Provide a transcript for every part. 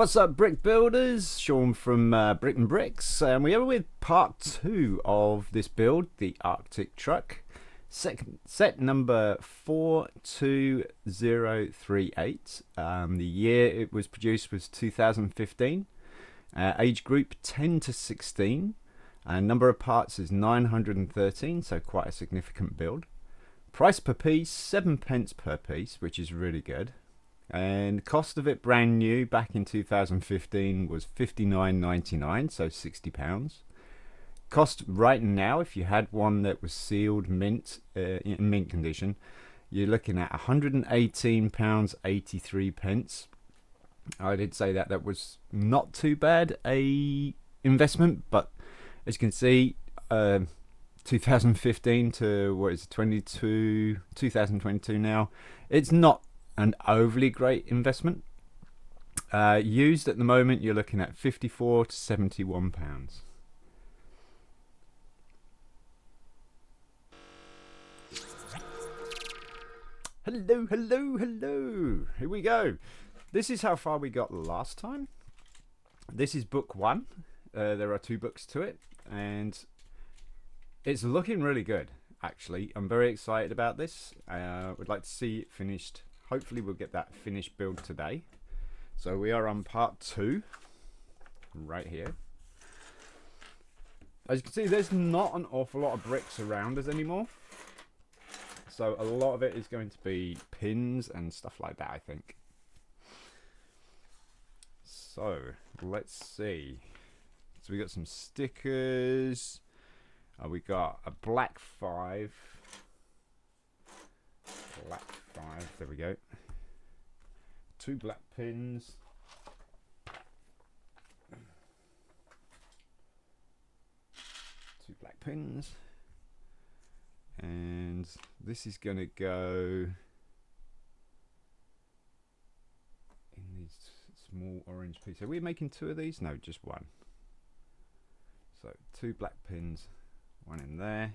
What's up, brick builders? Sean from BRIT'N Bricks, and we are with part 2 of this build, the Arctic truck. Set number 42038. The year it was produced was 2015. Age group 10 to 16. Number of parts is 913, so quite a significant build. Price per piece, 7 pence per piece, which is really good. And cost of it brand new back in 2015 was £59.99, so £60. Cost right now, if you had one that was sealed mint, in mint condition, you're looking at £118.83. I did say that was not too bad a investment, but as you can see, 2015 to what is it, 2022 now, it's not an overly great investment. Used at the moment, you're looking at £54 to £71. Hello. Here we go. This is how far we got last time. This is book 1. There are 2 books to it, and it's looking really good, actually. I'm very excited about this. Would like to see it finished. Hopefully we'll get that finished build today. So we are on part 2 right here. As you can see, there's not an awful lot of bricks around us anymore, so a lot of it is going to be pins and stuff like that, I think. So let's see. So we got some stickers. We got a black 5. There we go. 2 black pins. 2 black pins. And this is going to go in these small orange pieces. Are we making 2 of these? No, just 1. So 2 black pins. 1 in there.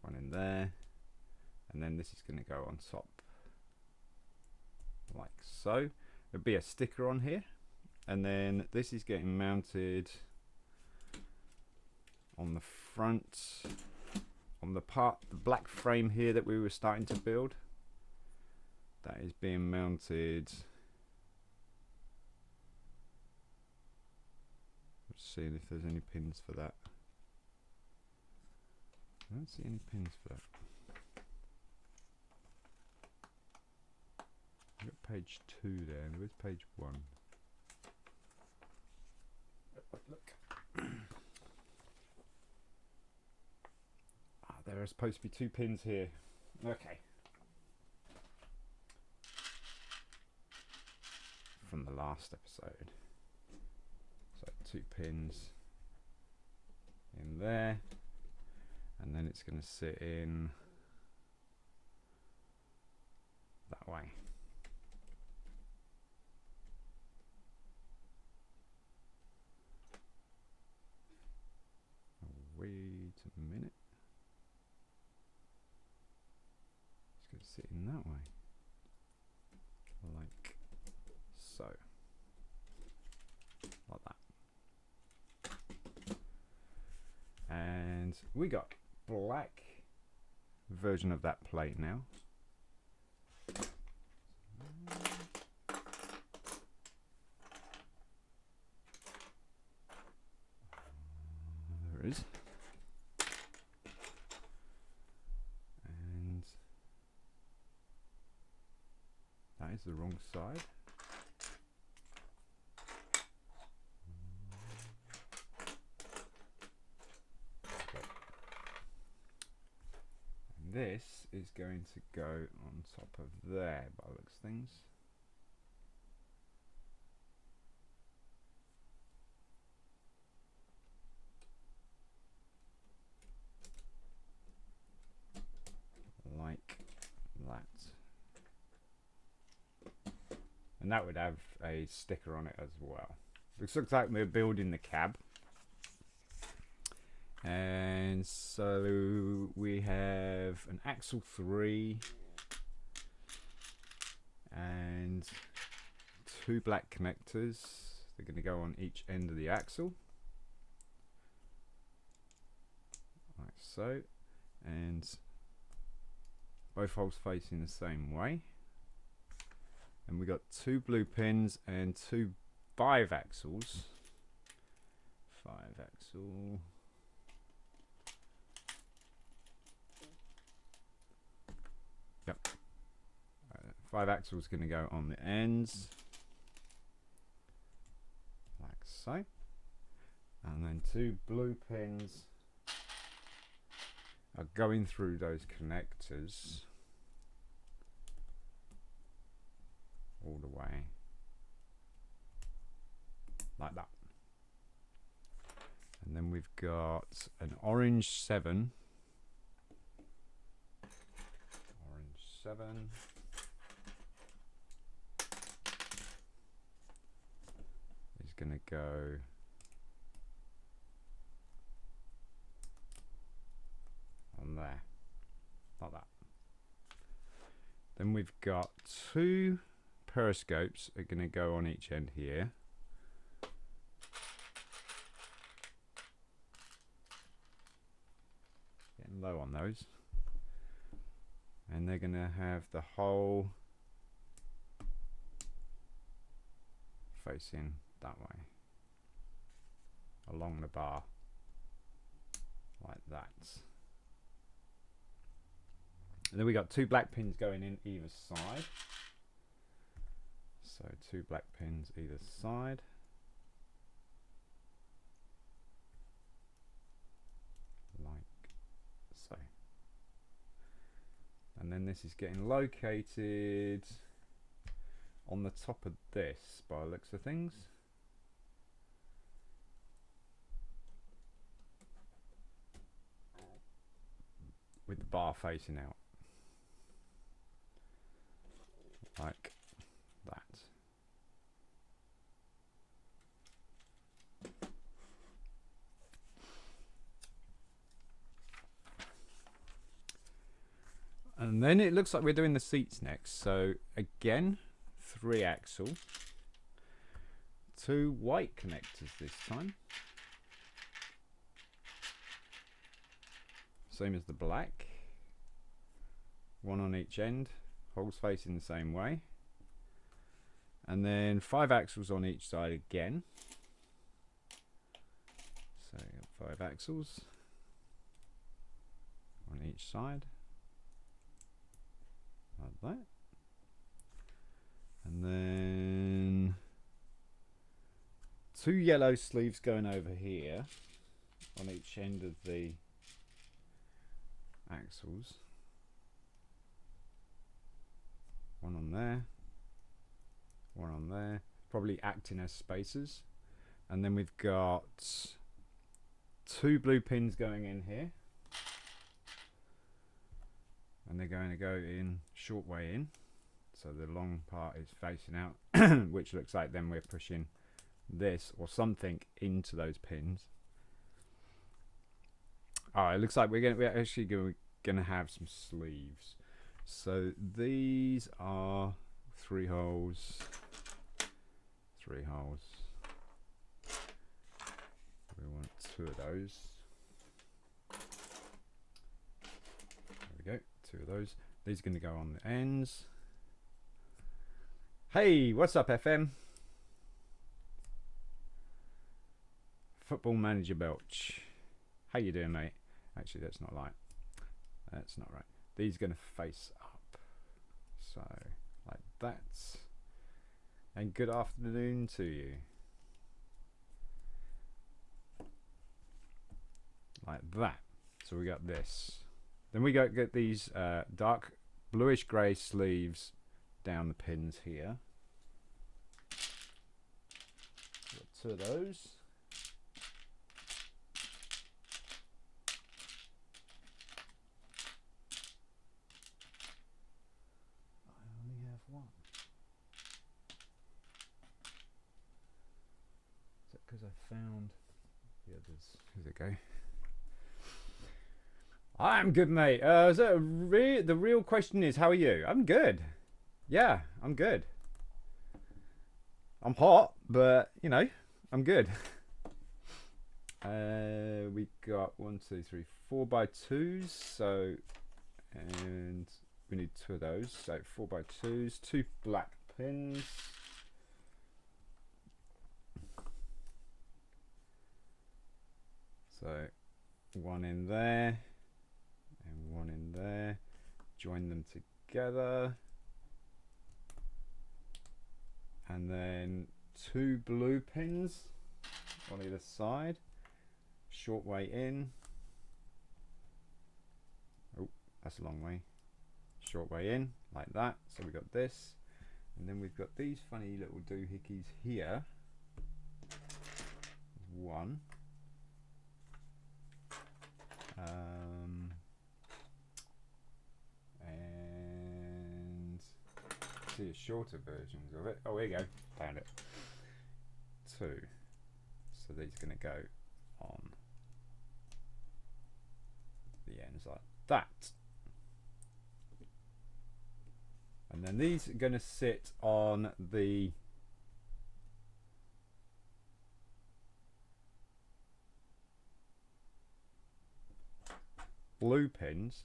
1 in there. And then this is going to go on top like so. There'll be a sticker on here, and then this is getting mounted on the front, on the black frame here that we were starting to build. That is being mounted. Let's see if there's any pins for that. I don't see any pins for that. I've got page 2 there, and there is page 1. Look. There are supposed to be 2 pins here. Okay. From the last episode. So 2 pins in there, and then it's going to sit in that way. Wait a minute. It's going to sit in that way. Like so. Like that. And we got black version of that plate now. There it is. That is the wrong side. Okay. And this is going to go on top of there by the looks of things. Like that. And that would have a sticker on it as well. This looks like we're building the cab. And so we have an axle 3 and 2 black connectors. They're going to go on each end of the axle, like so, and both holes facing the same way. And we got 2 blue pins and 2 5 axles. 5 axle. Yep. 5 axles going to go on the ends, like so. And then 2 blue pins are going through those connectors all the way, like that. And then we've got an orange 7. Orange 7. Is going to go on there, like that. Then we've got 2 periscopes are going to go on each end here. Getting low on those. And they're going to have the hole facing that way, along the bar, like that. And then we got 2 black pins going in either side. So 2 black pins either side. Like so. And then this is getting located on the top of this by the looks of things. With the bar facing out. Like that. And then it looks like we're doing the seats next. So again, 3 axle, 2 white connectors this time. Same as the black. 1 on each end, holes facing the same way. And then 5 axles on each side again. So 5 axles on each side, like that. And then 2 yellow sleeves going over here on each end of the axles. 1 on there, 1 on there, probably acting as spacers. And then we've got 2 blue pins going in here, and they're going to go in short way in, so the long part is facing out, which looks like then we're pushing this or something into those pins. Oh, it looks like we're actually going to have some sleeves. So these are 3 holes, 3 holes. We want 2 of those. There we go, 2 of those. These are going to go on the ends. Hey, what's up, FM? Football Manager Belch. How you doing, mate? Actually, that's not right. That's not right. These are going to face up. So, like that. And good afternoon to you. Like that. So we got this. Then we get these dark bluish grey sleeves down the pins here. Got 2 of those. One. Is that because I found the others? Here they go. I'm good, mate. The real question is, how are you? I'm good. Yeah, I'm good. I'm hot, but you know, I'm good. We got 1, 2, 3, 4x2s. So, and we need 2 of those. So 4x2s, 2 black pins. So 1 in there and 1 in there. Join them together. And then 2 blue pins on either side. Short way in. Oh, that's a long way. Short way in, like that. So we've got this. And then we've got these funny little doohickeys here. 1. And see shorter versions of it. Oh, here you go. Found it. 2. So these are going to go on the ends like that. And then these are going to sit on the blue pins,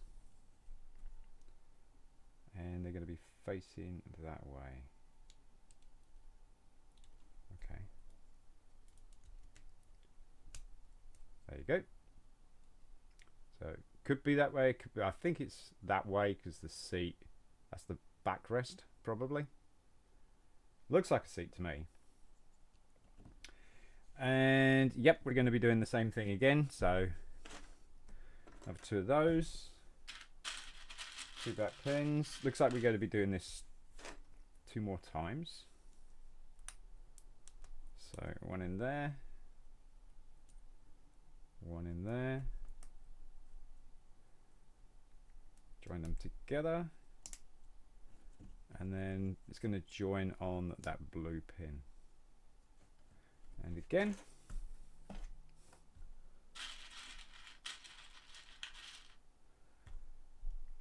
and they're going to be facing that way. Okay. There you go. So it could be that way. It could be, I think it's that way because the seat, that's the backrest probably. Looks like a seat to me. And yep, we're going to be doing the same thing again. So have 2 of those, 2 back pins. Looks like we're going to be doing this 2 more times. So 1 in there, 1 in there. Join them together. And then it's going to join on that blue pin. And again.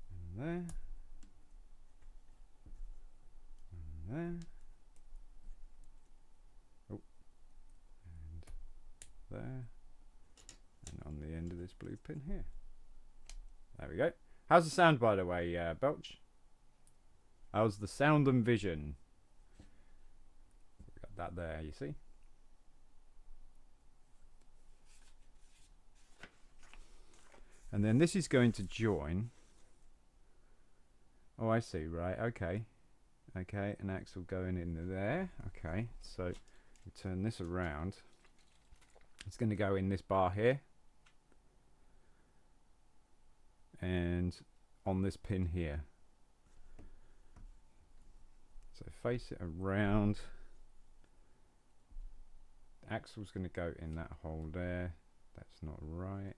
And there. And there. Oh. And there. And on the end of this blue pin here. There we go. How's the sound, by the way, Belch? How's the sound and vision? We've got that there, you see? And then this is going to join. Oh, I see, right, okay. Okay, an axle going in there. Okay, so we turn this around. It's going to go in this bar here. And on this pin here. So face it around. The axle's going to go in that hole there. That's not right.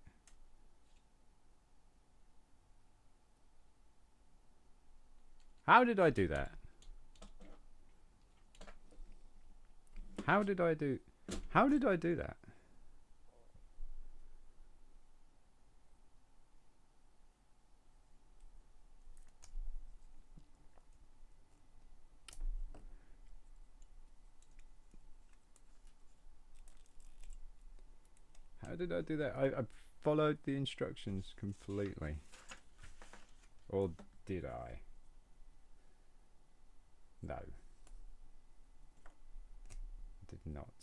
How did I do that? How did I do that? How did I do that? I followed the instructions completely. Or did I? No. I did not.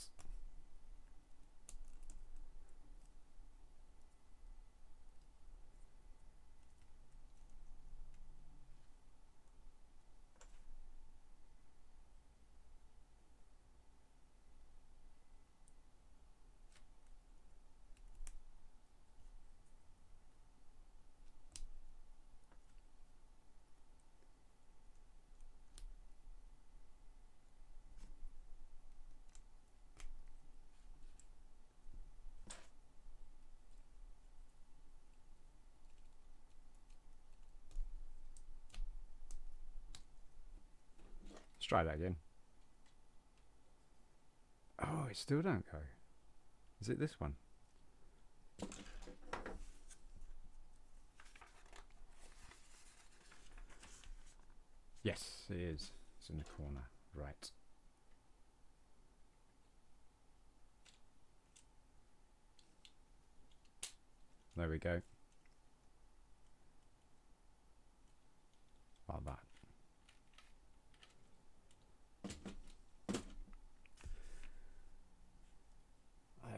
Let's try that again. Oh, it still don't go. Is it this one? Yes, it is. It's in the corner. Right. There we go. Like that.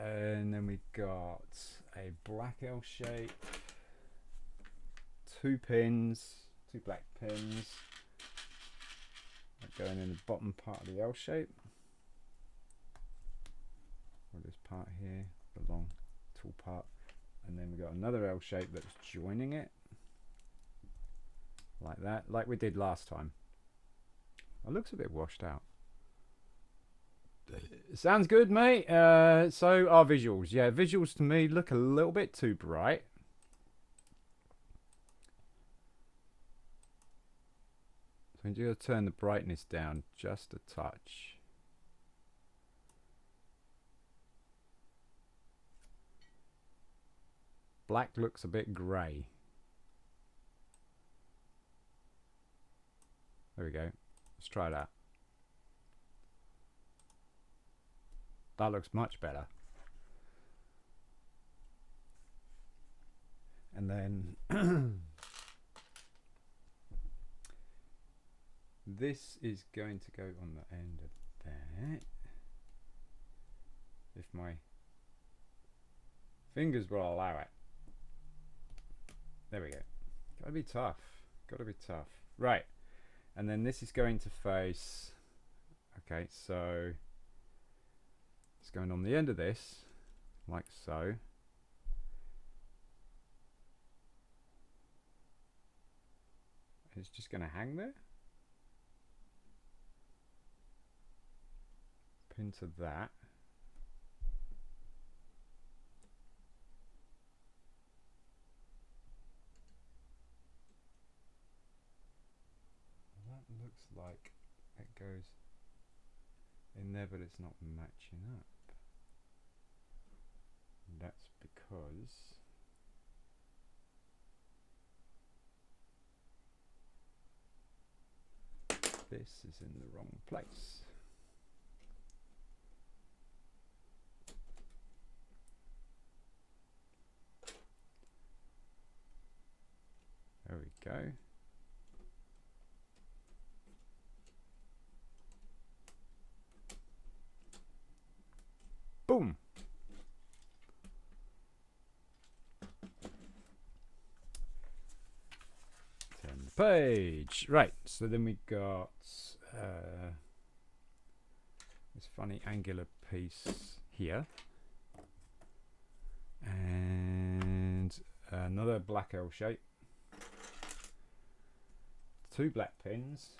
And then we got a black L shape, 2 pins, 2 black pins going in the bottom part of the L shape, or this part here, the long tall part, and then we got another L shape that's joining it like that, like we did last time. It looks a bit washed out. Sounds good, mate. So our visuals, yeah, visuals to me look a little bit too bright. So I'm going to turn the brightness down just a touch. Black looks a bit grey. There we go. Let's try that. That looks much better. And then this is going to go on the end of that. If my fingers will allow it. There we go. Gotta be tough. Gotta be tough. Right. And then this is going to face. Okay, so it's going on the end of this, like so. It's just going to hang there. Pin to that. That looks like it goes in there, but it's not matching up. And that's because this is in the wrong place. There we go. Boom. Turn the page. Right, so then we got this funny angular piece here. And another black L shape. 2 black pins.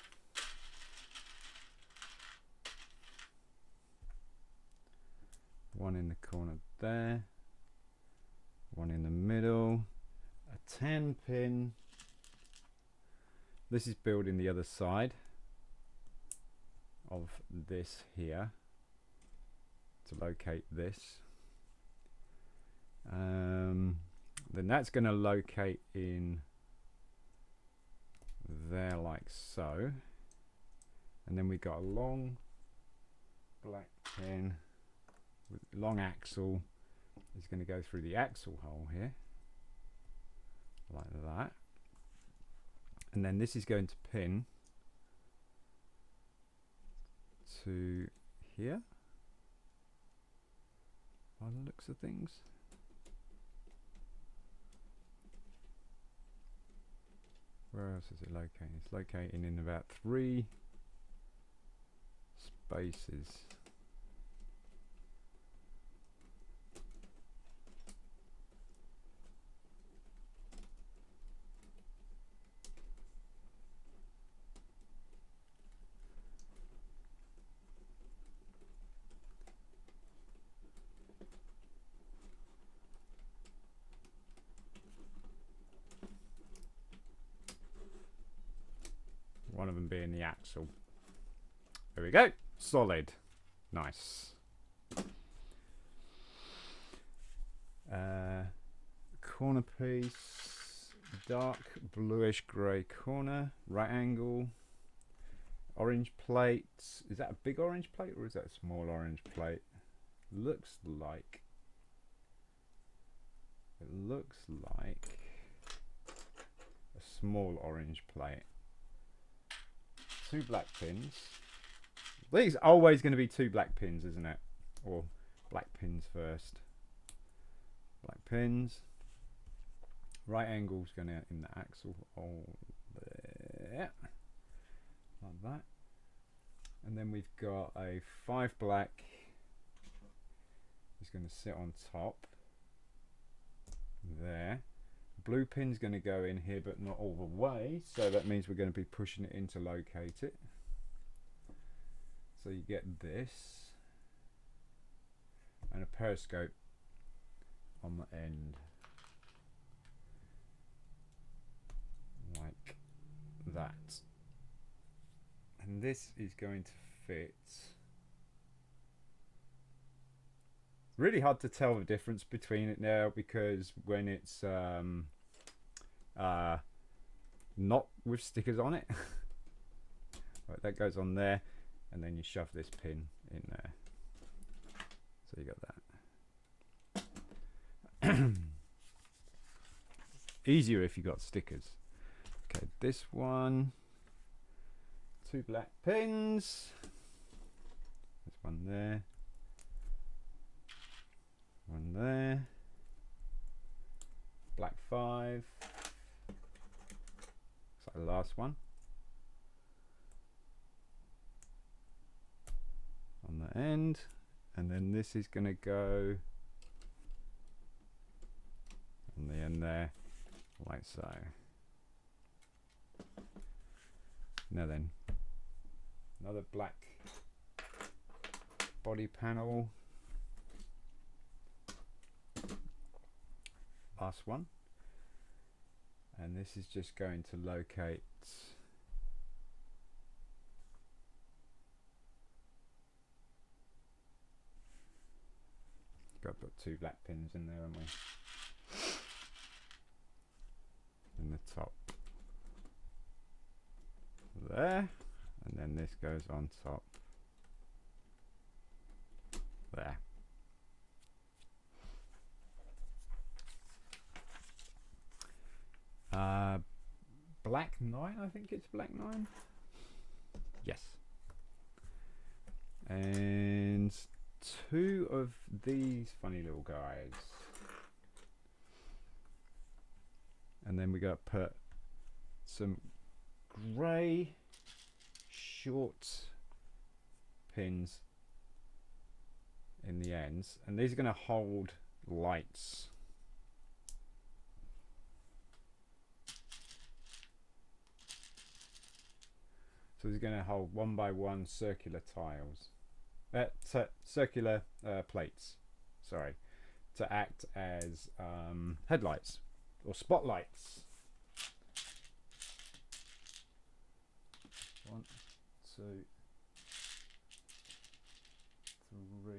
One in the corner there. One in the middle. A 10 pin. This is building the other side of this here to locate this. Then that's going to locate in there like so, and then we got a long black pin with long axle. Is going to go through the axle hole here like that, and then this is going to pin to here by the looks of things. Where else is it located? It's located in about 3 spaces. One of them being the axle. There we go. Solid. Nice. Corner piece. Dark bluish grey corner. Right angle. Orange plate. Is that a big orange plate or is that a small orange plate? Looks like looks like a small orange plate. 2 black pins. These are always going to be 2 black pins, isn't it? Or black pins first. Black pins. Right angle's going out in the axle. Oh, there. Like that. And then we've got a 5 black. It's going to sit on top. There. Blue pin's going to go in here, but not all the way. So that means we're going to be pushing it in to locate it. So you get this. And a periscope on the end. Like that. And this is going to fit. Really hard to tell the difference between it now, because when it's not with stickers on it. Right, that goes on there, and then you shove this pin in there. So you got that. Easier if you got stickers. Okay, this one. 2 black pins. There's one there. One there. Black 5. Looks like the last one. On the end. And then this is going to go on the end there, like so. Now then, another black body panel. Last one. And this is just going to locate got to put 2 black pins in there, haven't we? In the top. There. And then this goes on top. There. Black 9, I think it's black 9. Yes. And 2 of these funny little guys. And then we got to put some grey short pins in the ends, and these are going to hold lights. So it's going to hold 1 by 1 circular tiles, circular plates, sorry, to act as headlights or spotlights. 1, 2, 3.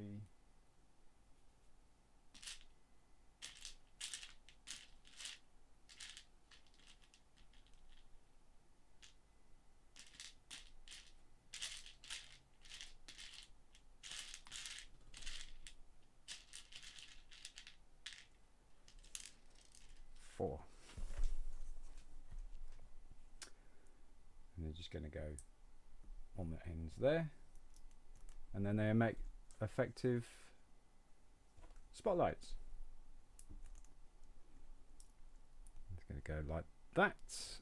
4. And they're just going to go on the ends there, and then they make effective spotlights. It's going to go like that,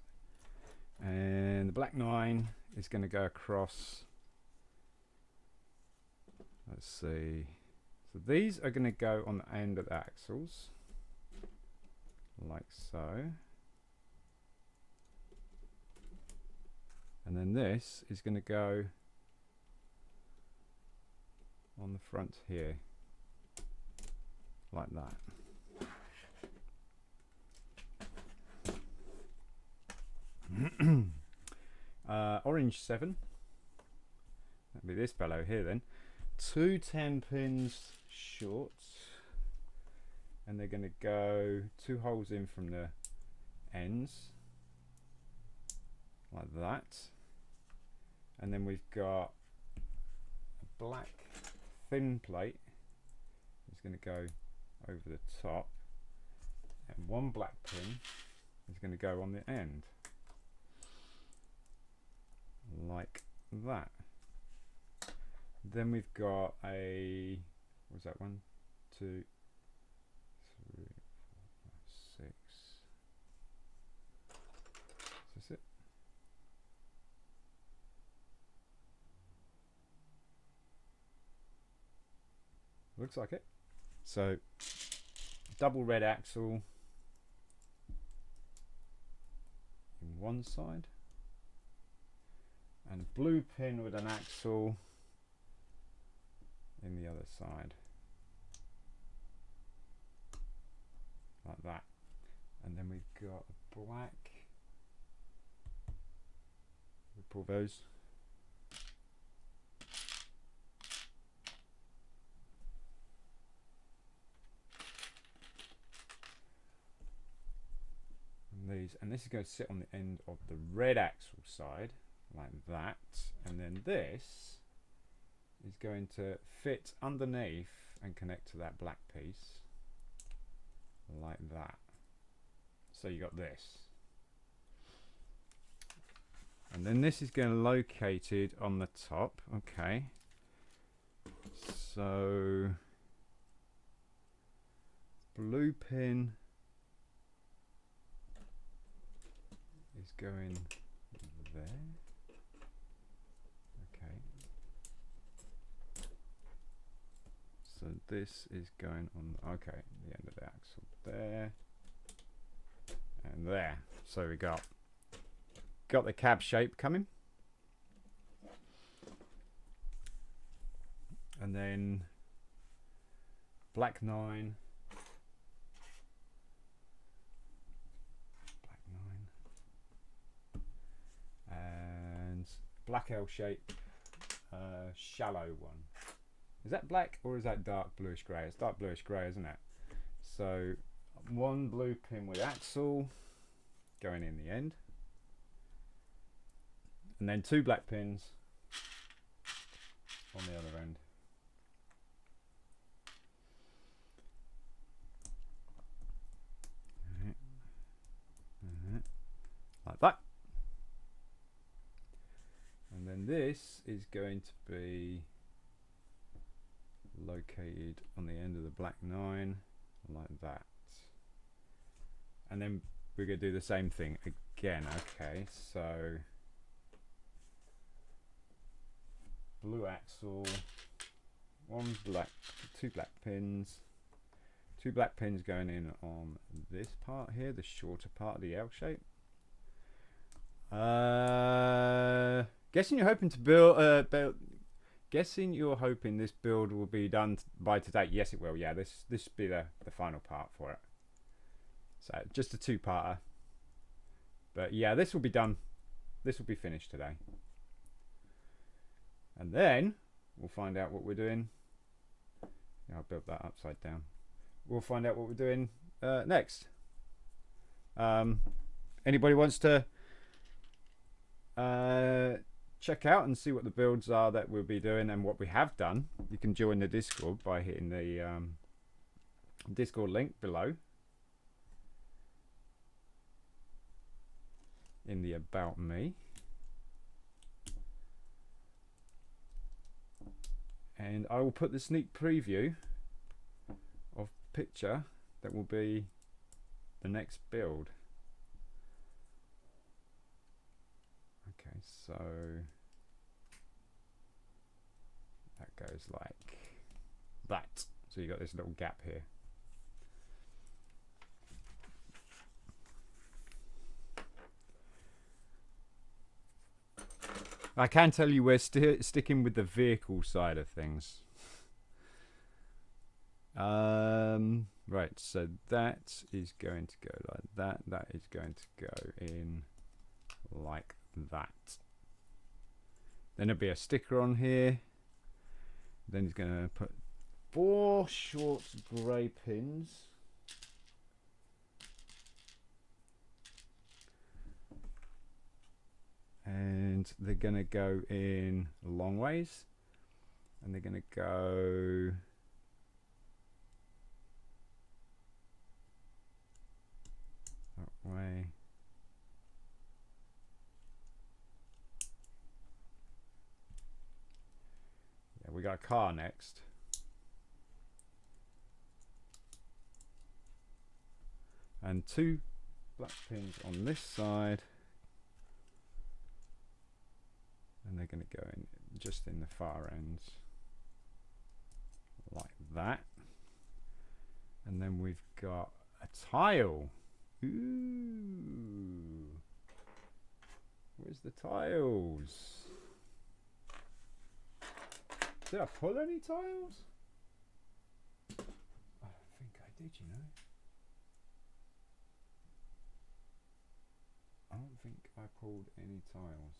and the black 9 is going to go across. Let's see, so these are going to go on the end of the axles like so, and then this is going to go on the front here like that. Orange 7, that'll be this fellow here then. 2 10 pins short, and they're going to go 2 holes in from the ends like that, and then we've got a black thin plate. It's going to go over the top, and one black pin is going to go on the end, like that. Then we've got a, what was that, 1, 2, 3, 4, 5, 6. Is this it? Looks like it. So double red axle in one side, and a blue pin with an axle in the other side, like that. And then we've got a black, we pull those, and these, and this is going to sit on the end of the red axle side, like that. And then this is going to fit underneath and connect to that black piece, like that. So you got this, and then this is going to locate it on the top. Okay, so blue pin is going there. Okay, so this is going on, okay, the end of the axle there and there. So we got the cab shape coming, and then black 9, and black L shape, shallow one. Is that black or is that dark bluish grey? It's dark bluish grey, isn't it? So one blue pin with axle going in the end, and then 2 black pins on the other end. Like that. And then this is going to be located on the end of the black 9, like that. And then we're going to do the same thing again. Okay, so blue axle, 1 black, 2 black pins, 2 black pins going in on this part here, the shorter part of the L shape. Guessing you're hoping to build, guessing you're hoping this build will be done by today. Yes, it will. Yeah, this will be the final part for it. So just a 2-parter. But yeah, this will be done. This will be finished today. And then we'll find out what we're doing. Yeah, I'll build that upside down. We'll find out what we're doing next. Anybody wants to check out and see what the builds are that we'll be doing and what we have done, you can join the Discord by hitting the Discord link below in the About Me. And I will put the sneak preview of picture that will be the next build. Okay, so that goes like that. So you got this little gap here. I can tell you we're sticking with the vehicle side of things. Right, so that is going to go like that. That is going to go in like that. Then there'll be a sticker on here. Then he's going to put 4 short grey pins. And they're going to go in long ways. And they're going to go our car next. And 2 black pins on this side, and they're going to go in just in the far ends like that. And then we've got a tile. Ooh, where's the tiles? Did I pull any tiles? I don't think I did, you know. I don't think I pulled any tiles.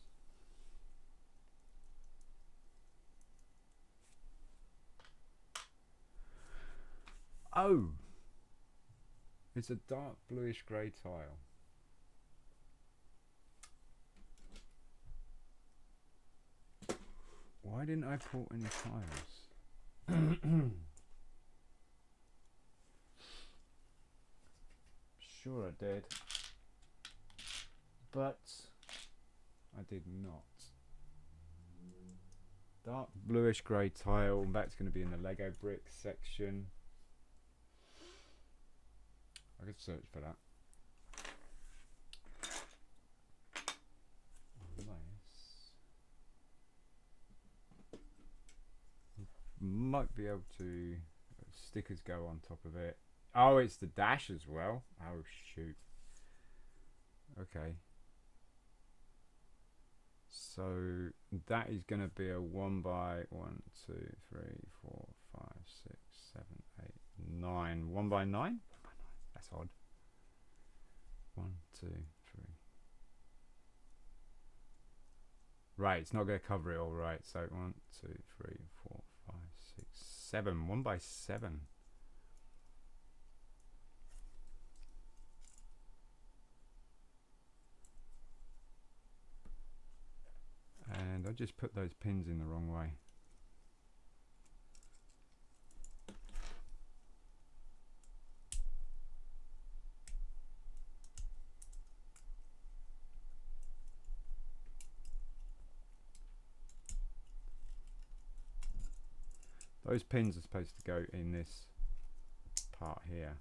Oh! It's a dark bluish grey tile. Why didn't I pull any tiles? Sure I did. But I did not. Dark bluish grey tile, and that's going to be in the Lego bricks section. I could search for that. Unless might be able to stickers go on top of it. Oh, it's the dash as well. Oh shoot. Okay. So that is going to be a 1 by 1, 2, 3, 4, 5, 6, 7, 8, 9. 1 by 9? That's odd. 1, 2, 3. Right, it's not going to cover it all right. So 1, 2, 3, 4, 5, 6, 7. 1 by 7. And I just put those pins in the wrong way. Those pins are supposed to go in this part here.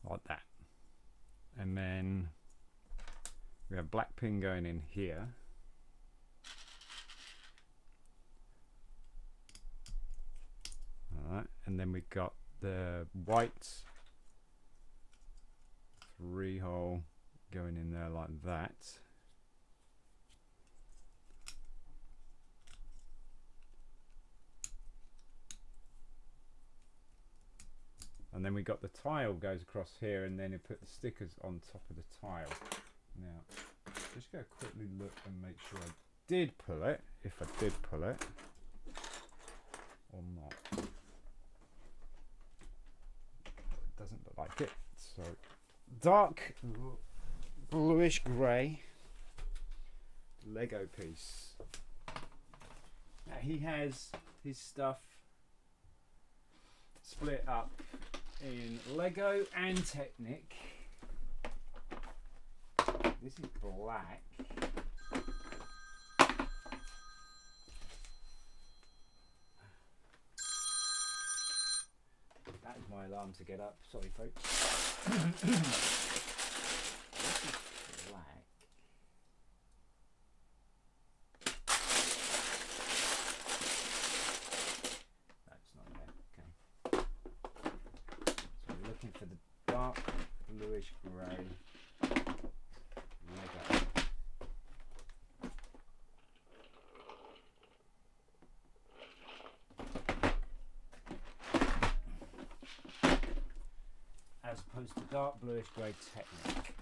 Like that. And then we have black pin going in here. Alright, and then we've got the white 3-hole going in there like that. And then we got the tile goes across here, and then you put the stickers on top of the tile. Now, just go quickly look and make sure I did pull it, if I did pull it, or not. It doesn't look like it. So, dark bluish grey Lego piece. Now he has his stuff split up in Lego and Technic. This is black. That is my alarm to get up. Sorry, folks. This is black. That's not there. Okay. So we're looking for the dark bluish grey Lego. As opposed to dark bluish grey Technic.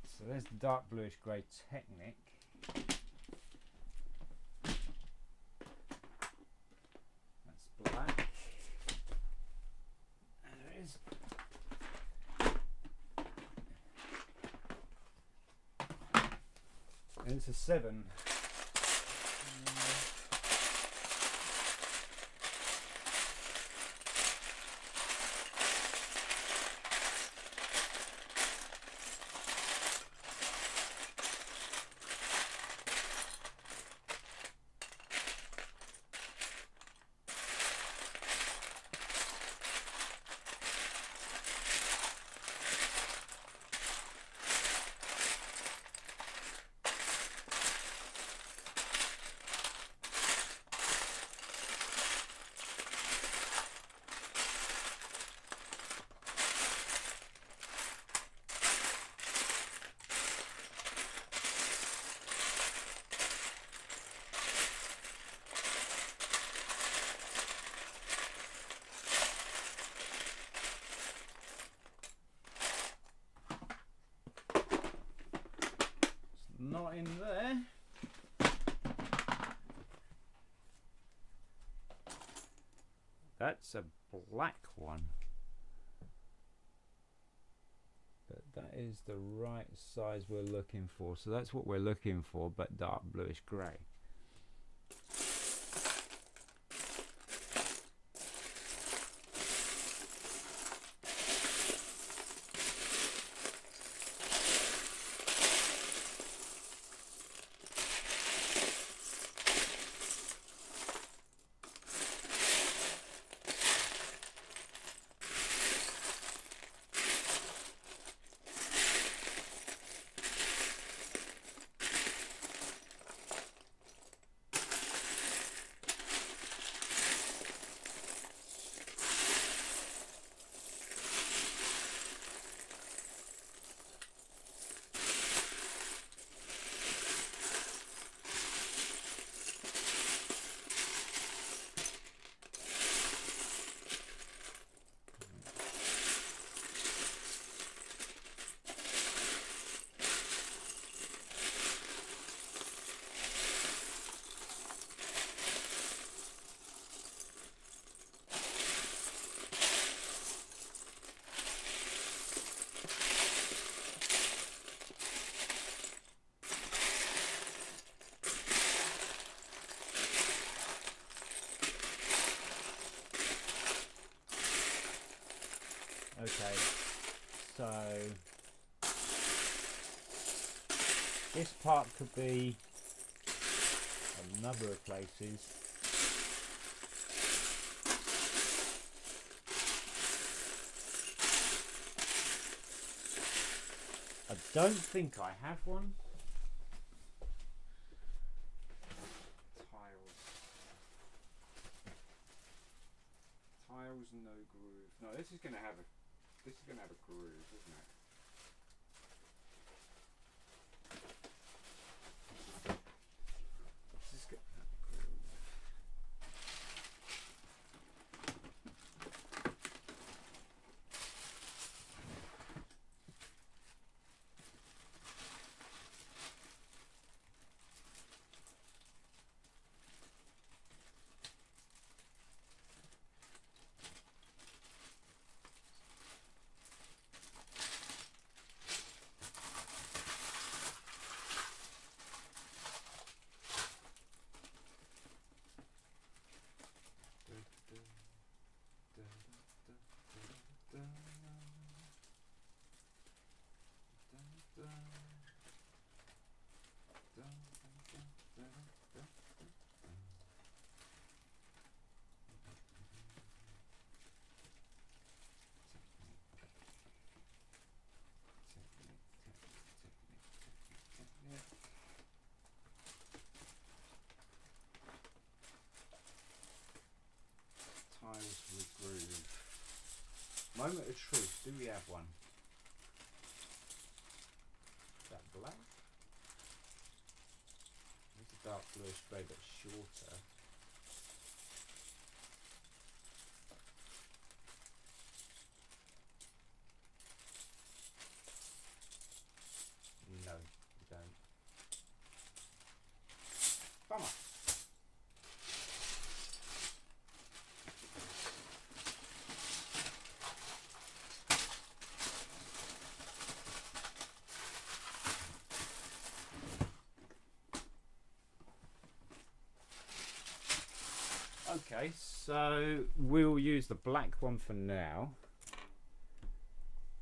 So there's the dark bluish grey Technic. That's black. And there is it's a 7. Not in there. That's a black one. But that is the right size we're looking for. So that's what we're looking for, but dark bluish grey. Okay, so this part could be a number of places. I don't think I have one. Tiles, no groove. No, this is going to have a groove, isn't it? This is going to have a groove. Tiles with groove. Moment of truth. Do we have one? Is that black? It's a dark bluish grey but shorter. No, we don't. Bummer. Okay, so we'll use the black one for now.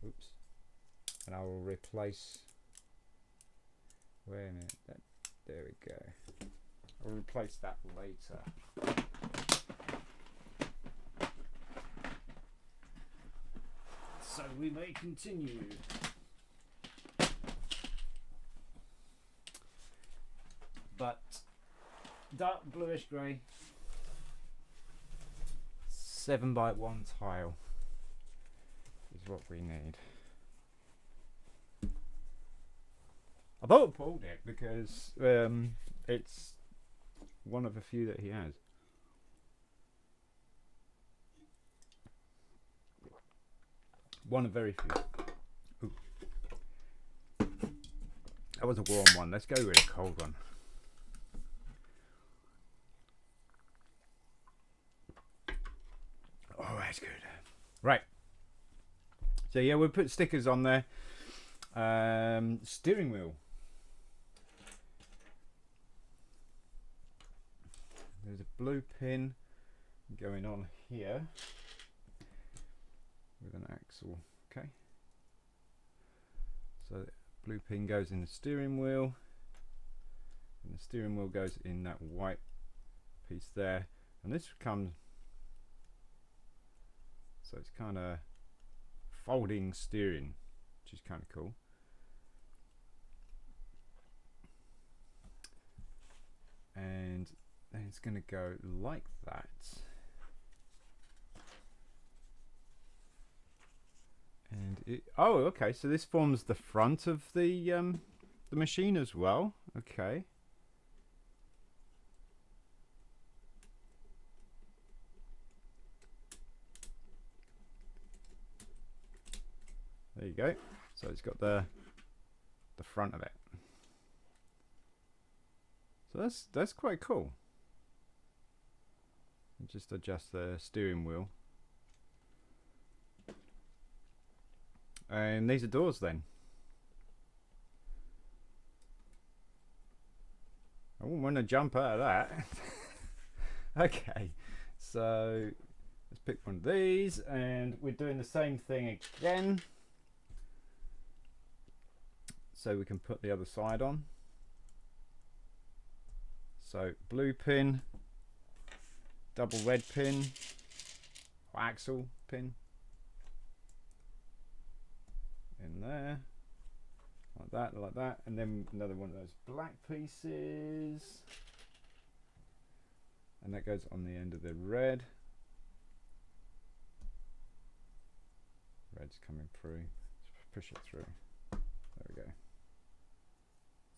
Oops. And I will replace. Wait a minute. There we go. I'll replace that later. So we may continue. But dark bluish grey 7x1 tile is what we need. I thought I pulled it because it's one of a few that he has. One of very few. Ooh. That was a warm one. Let's go with a cold one. Oh, that's good. Right. So yeah, we'll put stickers on there. Steering wheel. There's a blue pin going on here with an axle. Okay. So the blue pin goes in the steering wheel, and the steering wheel goes in that white piece there, and this comes. So it's kind of folding steering, which is kind of cool. And then it's going to go like that. And it, oh, okay. So this forms the front of the machine as well. Okay. There you go. So it's got the front of it. So that's quite cool. Just adjust the steering wheel. And these are doors then. I wouldn't want to jump out of that. Okay, so let's pick one of these, and we're doing the same thing again. So we can put the other side on. So blue pin, double red pin, or axle pin in there, like that, and then another one of those black pieces, and that goes on the end of the red. Red's coming through. Just push it through. There we go.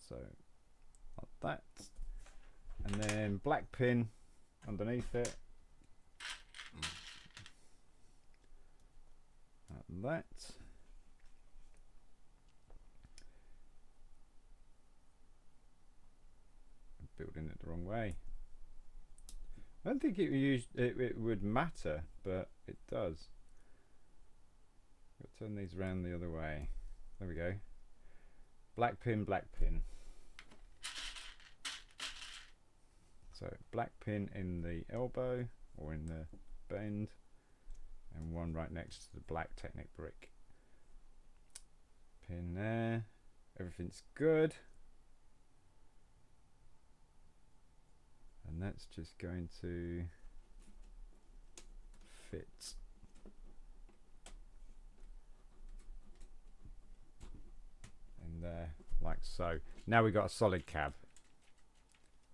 So like that, and then black pin underneath it, like that. I'm building it the wrong way. I don't think it would matter, but it does. I'll turn these around the other way. There we go. Black pin, black pin. So black pin in the elbow or in the bend, and one right next to the black Technic brick. Pin there. Everything's good. And that's just going to fit. In there, like so. Now we've got a solid cab.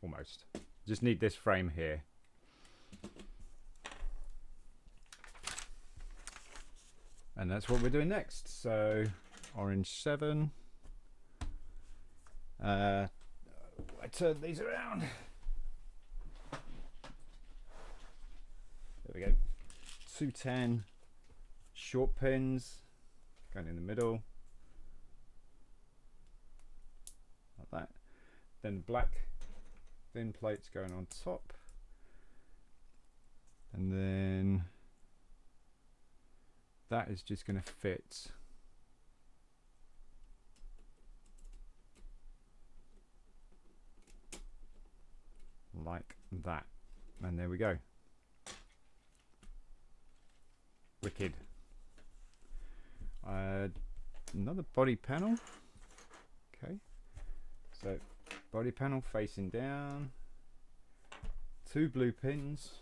Almost. Just need this frame here. And that's what we're doing next. So orange 7. I turn these around. There we go. 210 short pins going in the middle. Like that. Then black thin plates going on top, and then that is just going to fit like that, and there we go. Wicked. Another body panel. Okay, so body panel facing down, 2 blue pins,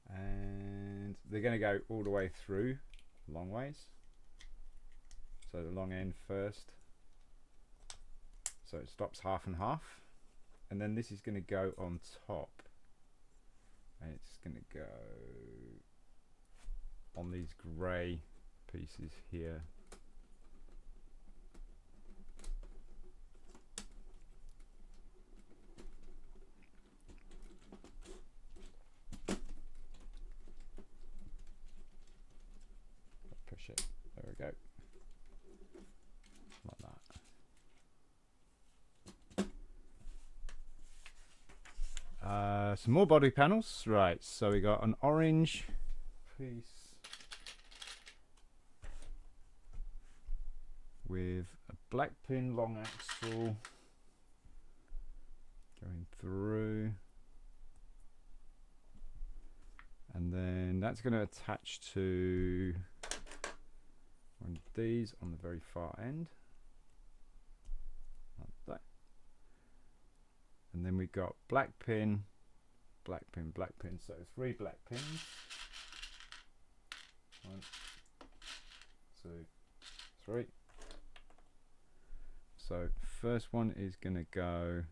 and they're going to go all the way through, long ways. So the long end first, so it stops half and half, and then this is going to go on top, and it's going to go on these grey pieces here. Push it, there we go, like that. Some more body panels, right, so we got an orange piece with a black pin long axle going through, and then that's going to attach to one of these on the very far end, like that. And then we got black pin, black pin, black pin, so 3 black pins. 1, 2, 3. So first one is going to go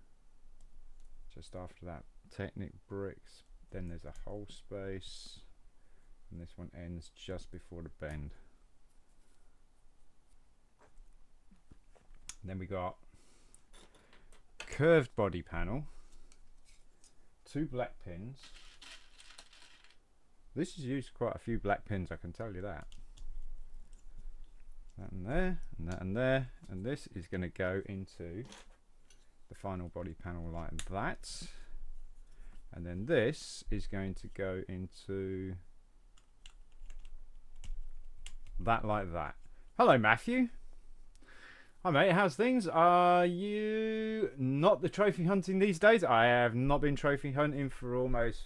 just after that Technic bricks, then there's a hole space, and this one ends just before the bend. And then we got curved body panel, 2 black pins. This has used quite a few black pins, I can tell you that. That and there, and that and there, and this is going to go into the final body panel like that, and then this is going to go into that like that. Hello Matthew. Hi mate, how's things? Are you not the trophy hunting these days? I have not been trophy hunting for almost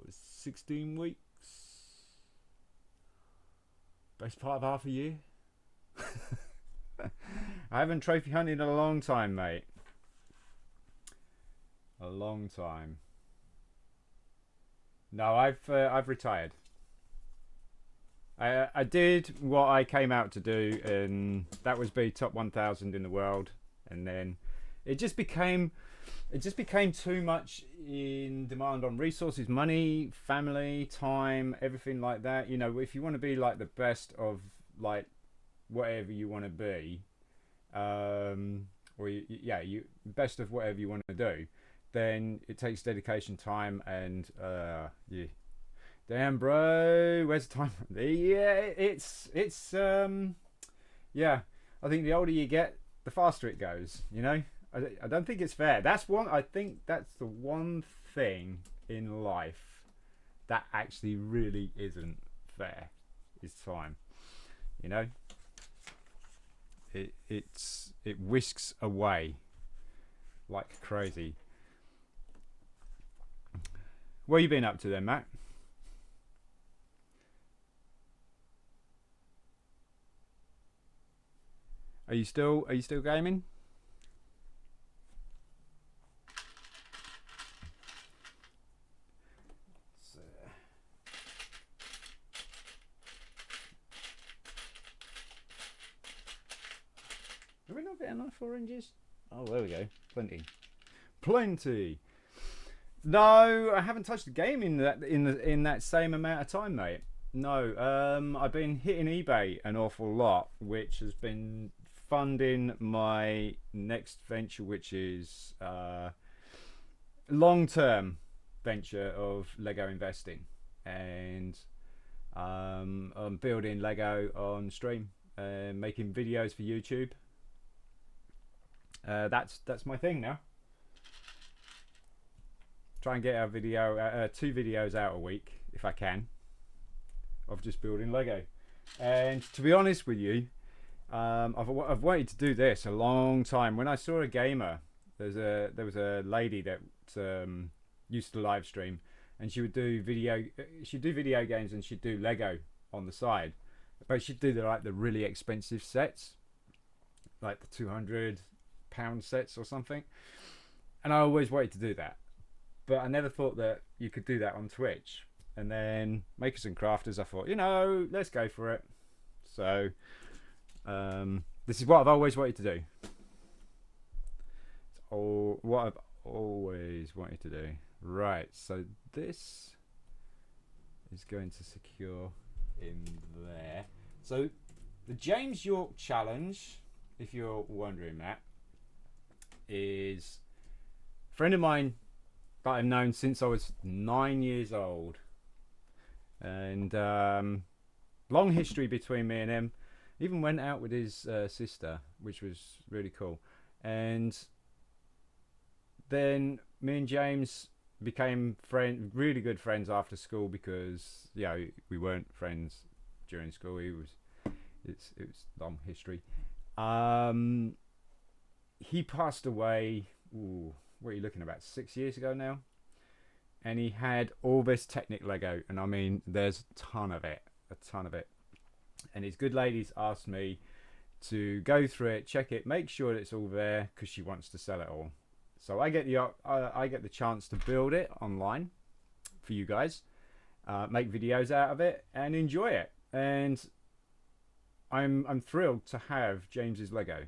16 weeks. Best part of half a year. I haven't trophy hunted in a long time, mate. A long time. No, I've retired. I did what I came out to do, and that was be top 1,000 in the world, and then it just became too much in demand on resources, money, family, time, everything like that. You know, if you want to be like the best of like whatever you want to be, or you best of whatever you want to do, then it takes dedication, time, and yeah. Damn, bro, where's the time? Yeah, it's yeah. I think the older you get, the faster it goes. You know, I don't think it's fair. I think that's the one thing in life that actually really isn't fair. Is time. You know, it whisks away like crazy. What you been up to then, Matt? Are you still gaming? Have we not got enough oranges? Oh, there we go. Plenty. No, I haven't touched the game in that same amount of time, mate. No, I've been hitting eBay an awful lot, which has been funding my next venture, which is long-term venture of Lego investing, and I'm building Lego on stream, making videos for YouTube. That's my thing now. Try and get a video, 2 videos out a week if I can, of just building Lego. And to be honest with you, I've wanted to do this a long time. When I saw a gamer, there was a lady that used to live stream, and she'd do video games, and she'd do Lego on the side, but she'd do the really expensive sets, like the £200 sets or something. And I always wanted to do that, but I never thought that you could do that on Twitch. And then Makers and Crafters, I thought, let's go for it. So this is what I've always wanted to do. It's what I've always wanted to do. Right, so this is going to secure in there. So the James York Challenge, if you're wondering that, is a friend of mine that I've known since I was 9 years old. And long history between me and him. Even went out with his sister, which was really cool. And then me and James became really good friends after school, because we weren't friends during school. It was long history. He passed away. What are you looking at, about 6 years ago now? And he had all this Technic Lego, and I mean, there's a ton of it. And his good lady's asked me to go through it, check it, make sure that it's all there, because she wants to sell it all. So I get the chance to build it online for you guys, make videos out of it, and enjoy it. And I'm thrilled to have James's Lego.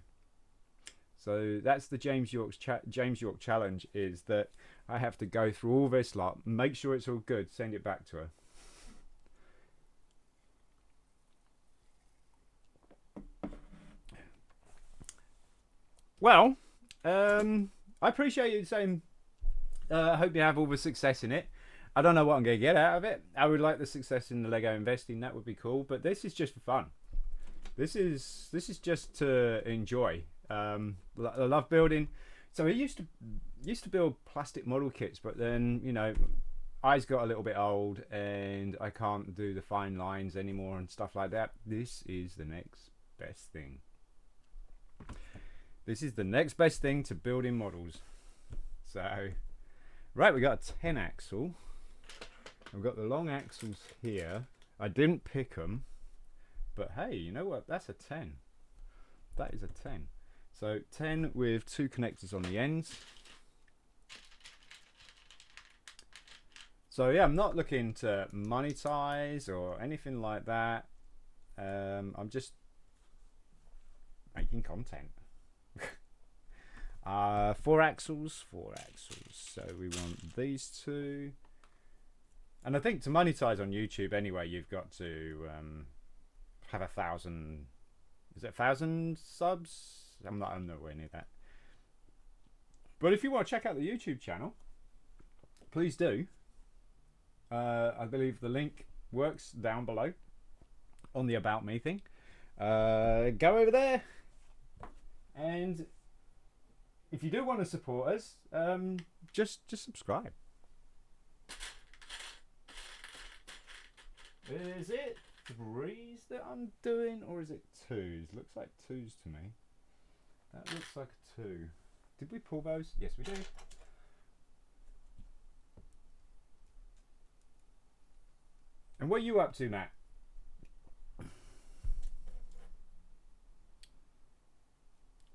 So that's the James York Challenge, is that I have to go through all this lot, make sure it's all good, send it back to her. Well, I appreciate you saying I hope you have all the success in it. I don't know what I'm going to get out of it. I would like the success in the Lego investing. That would be cool. But this is just for fun. This is just to enjoy. I love building. So I used to build plastic model kits, but then eyes got a little bit old, and I can't do the fine lines anymore and stuff like that. This is the next best thing. This is the next best thing to building models. So, right, we got a 10 axle. I've got the long axles here. I didn't pick them, but hey, you know what? That's a 10. That is a 10. So 10 with 2 connectors on the ends. So yeah, I'm not looking to monetize or anything like that. I'm just making content. 4 axles. So we want these 2. And I think to monetize on YouTube anyway, you've got to have 1,000. Is it 1,000 subs? I'm nowhere near that. But if you want to check out the YouTube channel, please do. I believe the link works down below on the About Me thing. Go over there, and if you do want to support us, just subscribe. Is it 3s that I'm doing, or is it 2s? Looks like 2s to me. That looks like a 2. Did we pull those? Yes, we did. And what are you up to, Matt?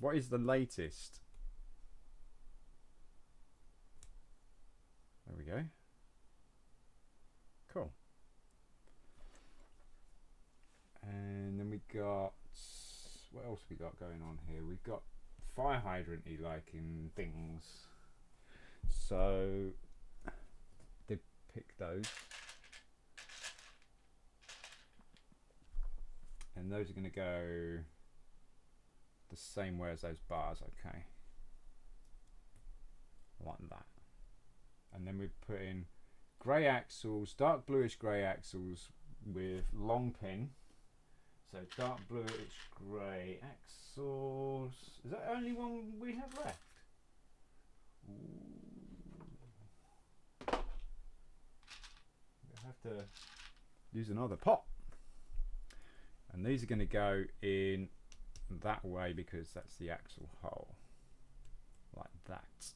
What is the latest? There we go. Cool. And then we got, what else we got going on here? We've got fire hydrant-y liking things. So did pick those. And those are going to go the same way as those bars, okay. Like that. And then we put in grey axles, dark bluish grey axles with long pin. So dark bluish grey axles. Is that the only one we have left? We'll have to use another pot. And these are going to go in that way because that's the axle hole. Like that.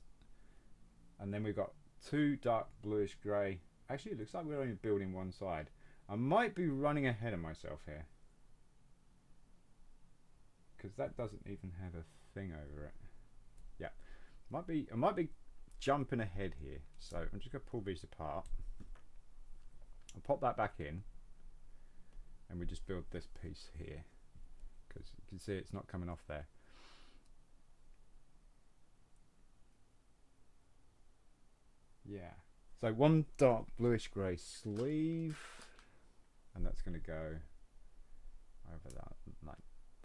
And then we've got 2 dark bluish grey Actually, it looks like we're only building one side. I might be running ahead of myself here, because that doesn't even have a thing over it. Yeah, I might be jumping ahead here. So I'm just going to pull these apart. I'll pop that back in, and we just build this piece here, because you can see it's not coming off there. Yeah. So one dark bluish grey sleeve, and that's going to go over that like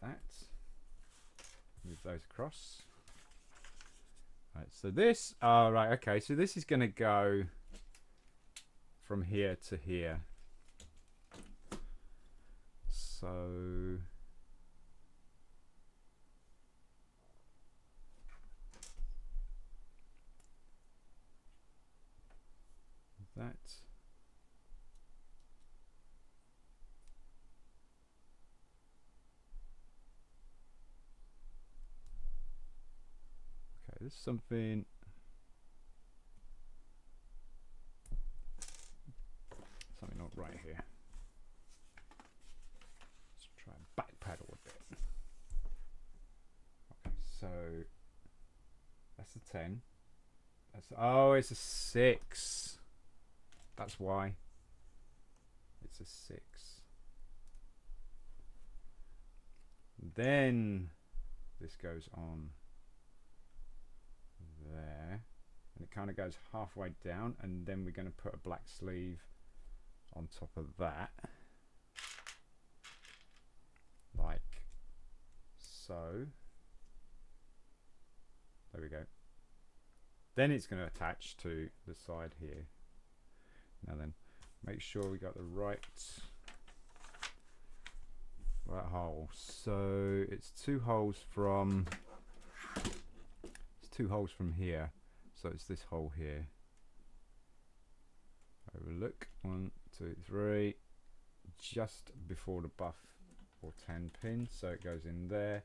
that. Move those across. Right, so this, right, okay, so this is going to go from here to here. So that. Okay, there's something not right here. Let's try and backpedal a bit. Okay, so that's a 10. That's, oh, it's a 6. That's why. It's a 6. Then this goes on there, and it kind of goes halfway down, and then we're going to put a black sleeve on top of that, like so. There we go. Then it's going to attach to the side here. Now then, make sure we got the right hole. So it's two holes from here. So it's this hole here. Overlook 1, 2, 3, just before the buff or 10 pin. So it goes in there.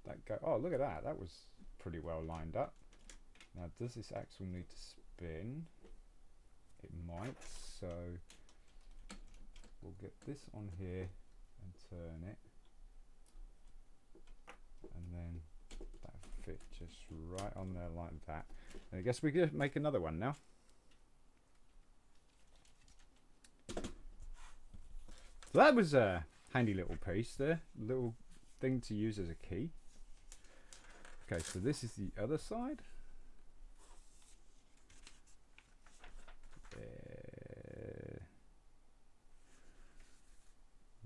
That go. Oh, look at that. That was pretty well lined up. Now, does this axle need to spin? It might. So we'll get this on here and turn it, and then that fit just right on there like that. And I guess we could make another one now. So that was a handy little piece there, little thing to use as a key. Okay, so this is the other side.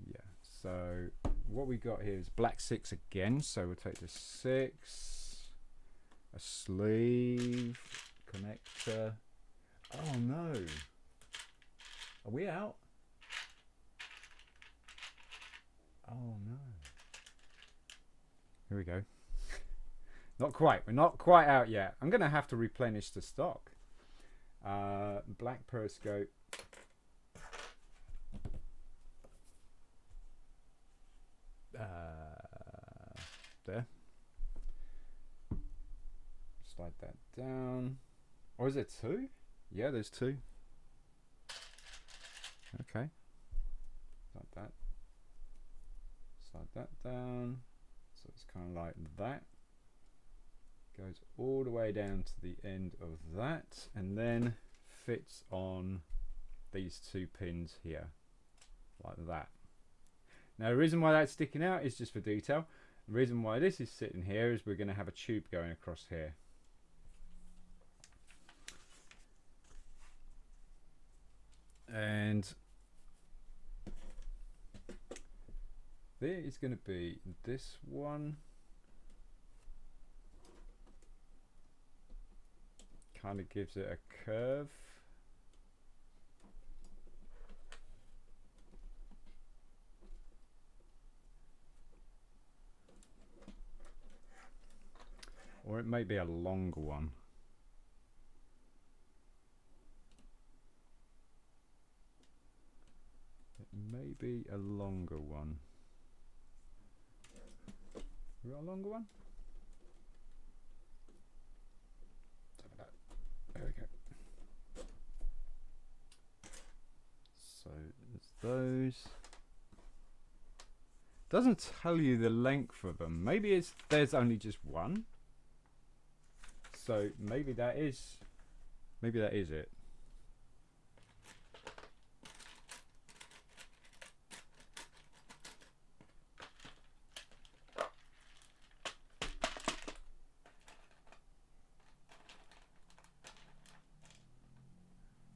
Yeah, so what we got here is black 6 again, so we'll take the 6, a sleeve, connector. Oh no, are we out? Oh no. Here we go. Not quite, we're not quite out yet. I'm gonna have to replenish the stock. Black periscope. There. Slide that down. Or is it 2? Yeah, there's 2. Okay. Like that. Slide that down. So it's kind of like that. Goes all the way down to the end of that, and then fits on these 2 pins here, like that. Now the reason why that's sticking out is just for detail. The reason why this is sitting here is we're going to have a tube going across here. And there is going to be this one. Kind of gives it a curve. Or it may be a longer one. It may be a longer one. You got a longer one? There we go. those. Doesn't tell you the length of them. Maybe there's only just one. So maybe that is it.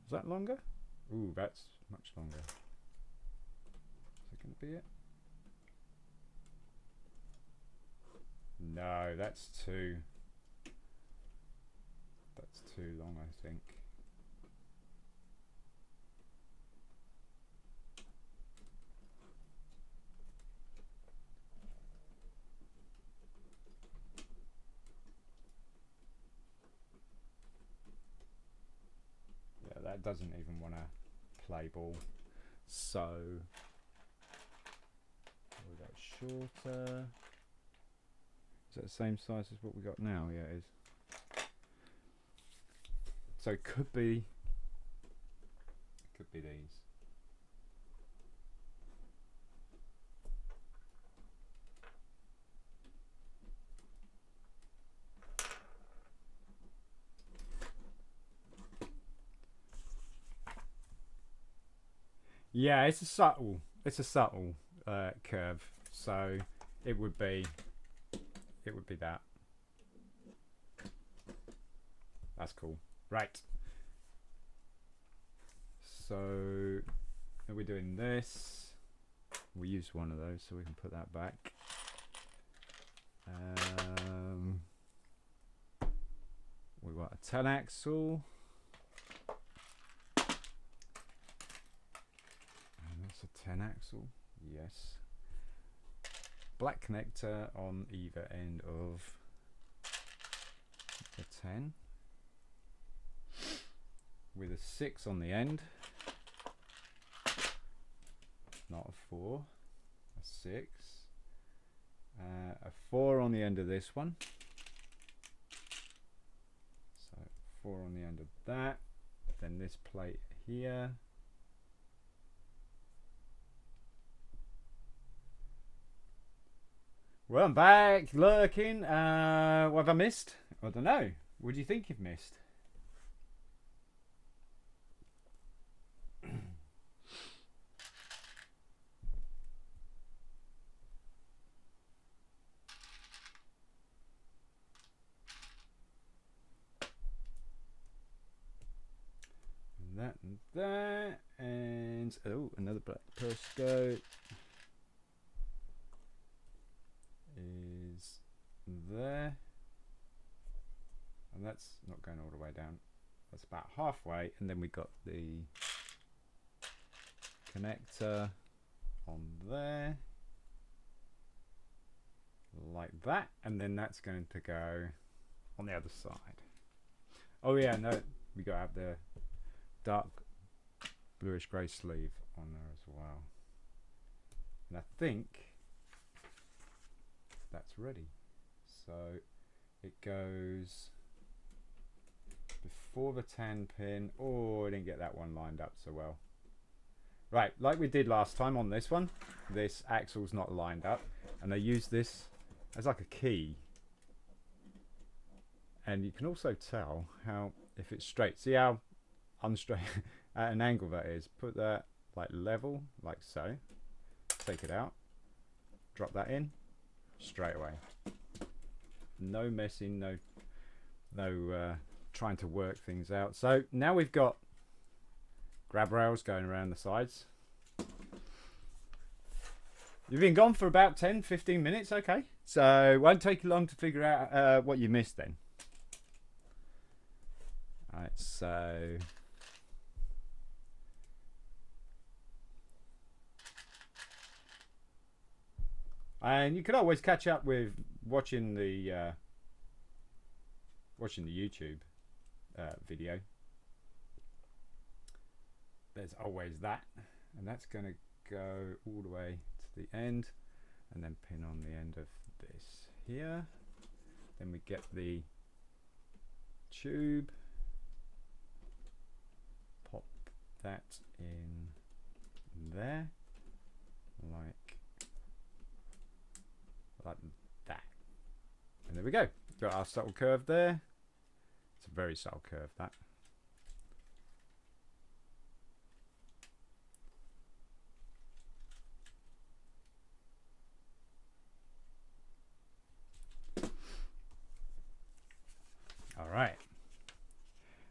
Is that longer? Ooh, that's much longer. Is it going to be it? No, that's too long, I think. Yeah, that doesn't even want to play ball. So we got shorter. Is that the same size as what we got now? Yeah, it is. So it could be these. Yeah, it's a subtle curve. So it would be that. That's cool. Right. So are we doing this? We used one of those, so we can put that back. We got a 10 axle. And that's a 10 axle. Yes. Black connector on either end of the 10. With a 6 on the end, not a 4, a 6, a 4 on the end of this one, so 4 on the end of that, then this plate here, well, I'm back lurking. What have I missed? I don't know. What do you think you've missed? And that, and oh, another black periscope is there, and that's not going all the way down, that's about halfway, and then we got the connector on there like that, and then that's going to go on the other side. Oh yeah, no, we got to have the dark bluish grey sleeve on there as well, and I think that's ready. So it goes before the 10 pin. Oh, I didn't get that one lined up so well. Right, like we did last time on this one, this axle's not lined up, and I use this as like a key, and you can also tell how, if it's straight, see how unstraight at an angle that is. Put that like level, like so, take it out, drop that in straight away, no messing, no trying to work things out. So now we've got grab rails going around the sides. You've been gone for about 10-15 minutes. Okay, so it won't take you long to figure out what you missed then. Alright, so and you could always catch up with watching the YouTube video. There's always that, and that's going to go all the way to the end, and then pin on the end of this here. Then we get the tube, pop that in there, there we go. Got our subtle curve there. It's a very subtle curve, that. All right.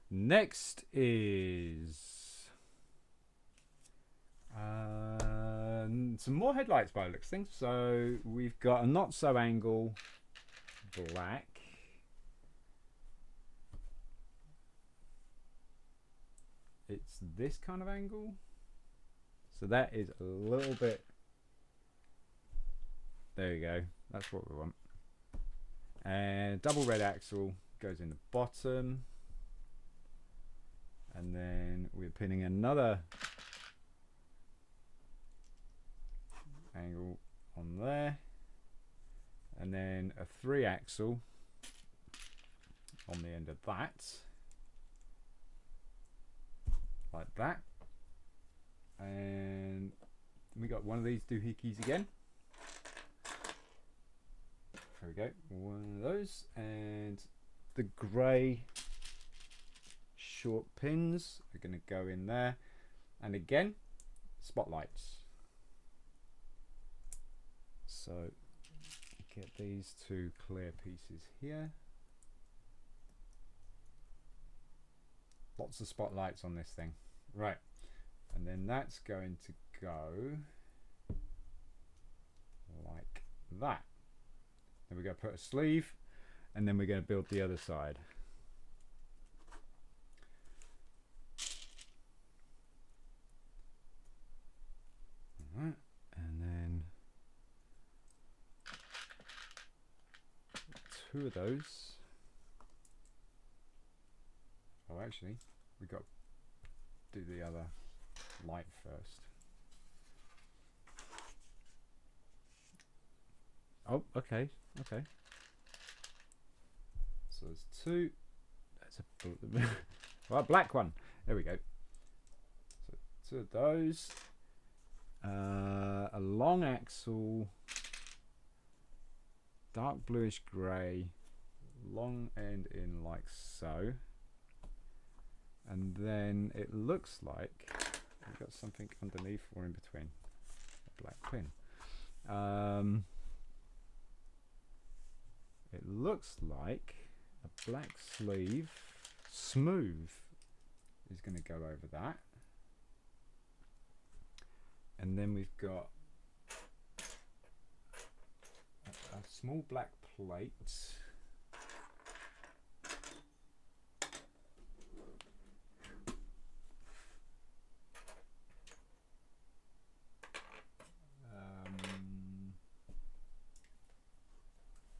Next is some more headlights by the looks of things. So we've got a not so angle black. It's this kind of angle. So that is a little bit. There you go. That's what we want. And double red axle goes in the bottom. And then we're pinning another angle on there, and then a 3 axle on the end of that, like that. And we got one of these doohickeys again. There we go, one of those, and the grey short pins are going to go in there, and again spotlights. So get these 2 clear pieces here. Lots of spotlights on this thing, right? And then that's going to go like that. Then we're going to put a sleeve, and then we're going to build the other side. Alright, and then 2 of those. Oh, actually, we got to do the other light first. Oh, okay, okay. So there's 2. That's a well, black one. There we go. So 2 of those. A long axle, dark bluish grey, long end in like so, and then it looks like we've got something underneath or in between, a black pin. It looks like a black sleeve, smooth, is going to go over that. And then we've got a small black plate.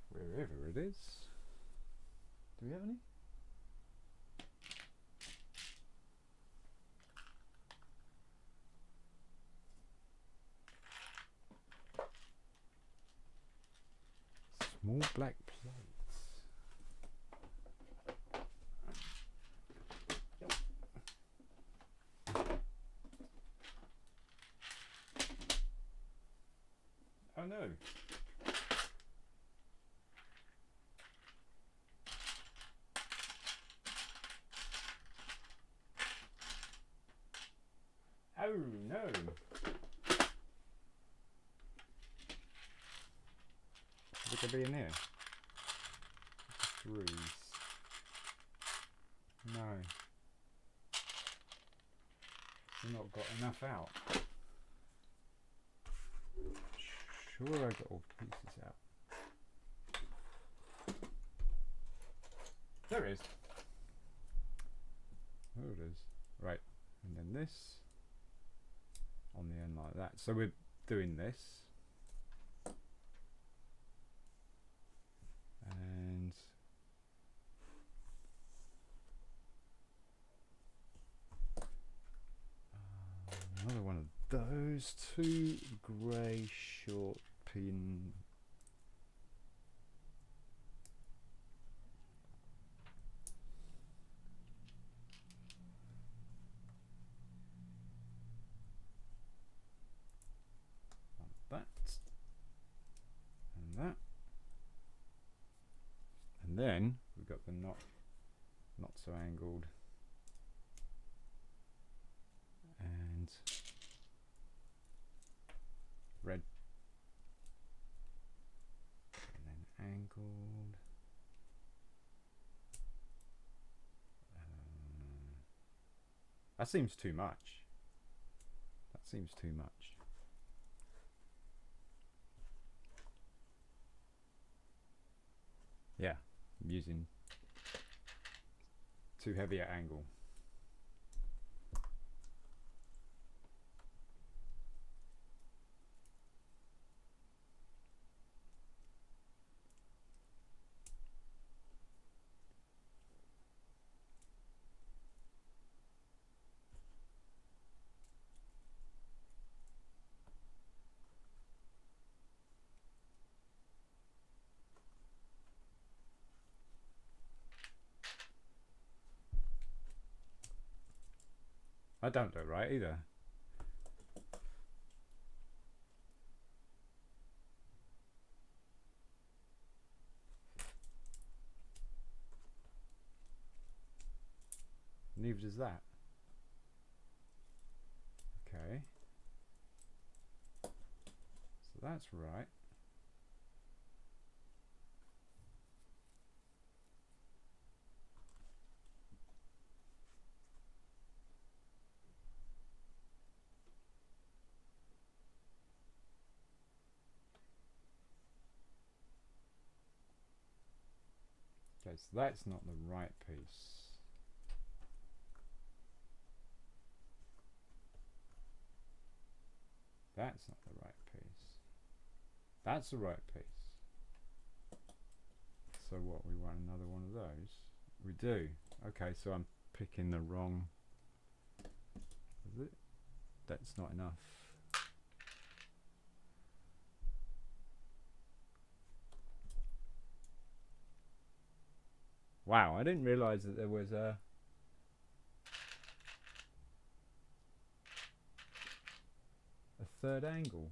Wherever it is. Do we have any? Small black plates. Oh no. Oh no. Is it going to be in here? Threes. No. I've not got enough out. Sure, I got all pieces out. There it is. There it is. Right. And then this on the end like that. So we're doing this. And another one of those, 2 grey short pin. Like that and that. then we've got the not so angled, and red, and then angled. That seems too much. That seems too much. Yeah, I'm using too heavy an angle. I don't look right either. Neither does that. Okay. So that's right. Okay, so that's not the right piece. That's not the right piece. That's the right piece. So what, we want another one of those? We do. Okay, so I'm picking the wrong... Is it? That's not enough. Wow, I didn't realise that there was a... third angle.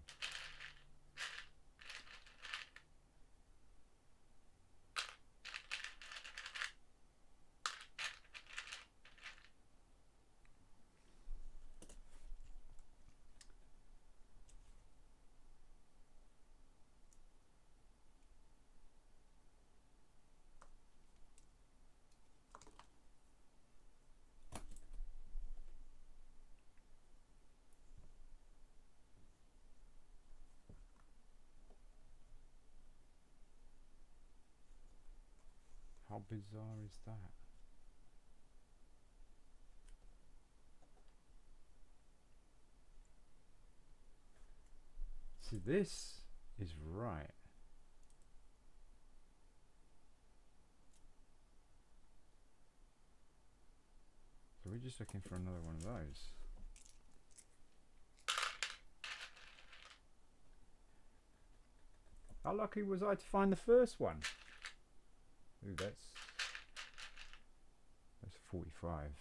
How bizarre is that? See, this is right. So we're just looking for another one of those. How lucky was I to find the first one? Ooh, that's 45.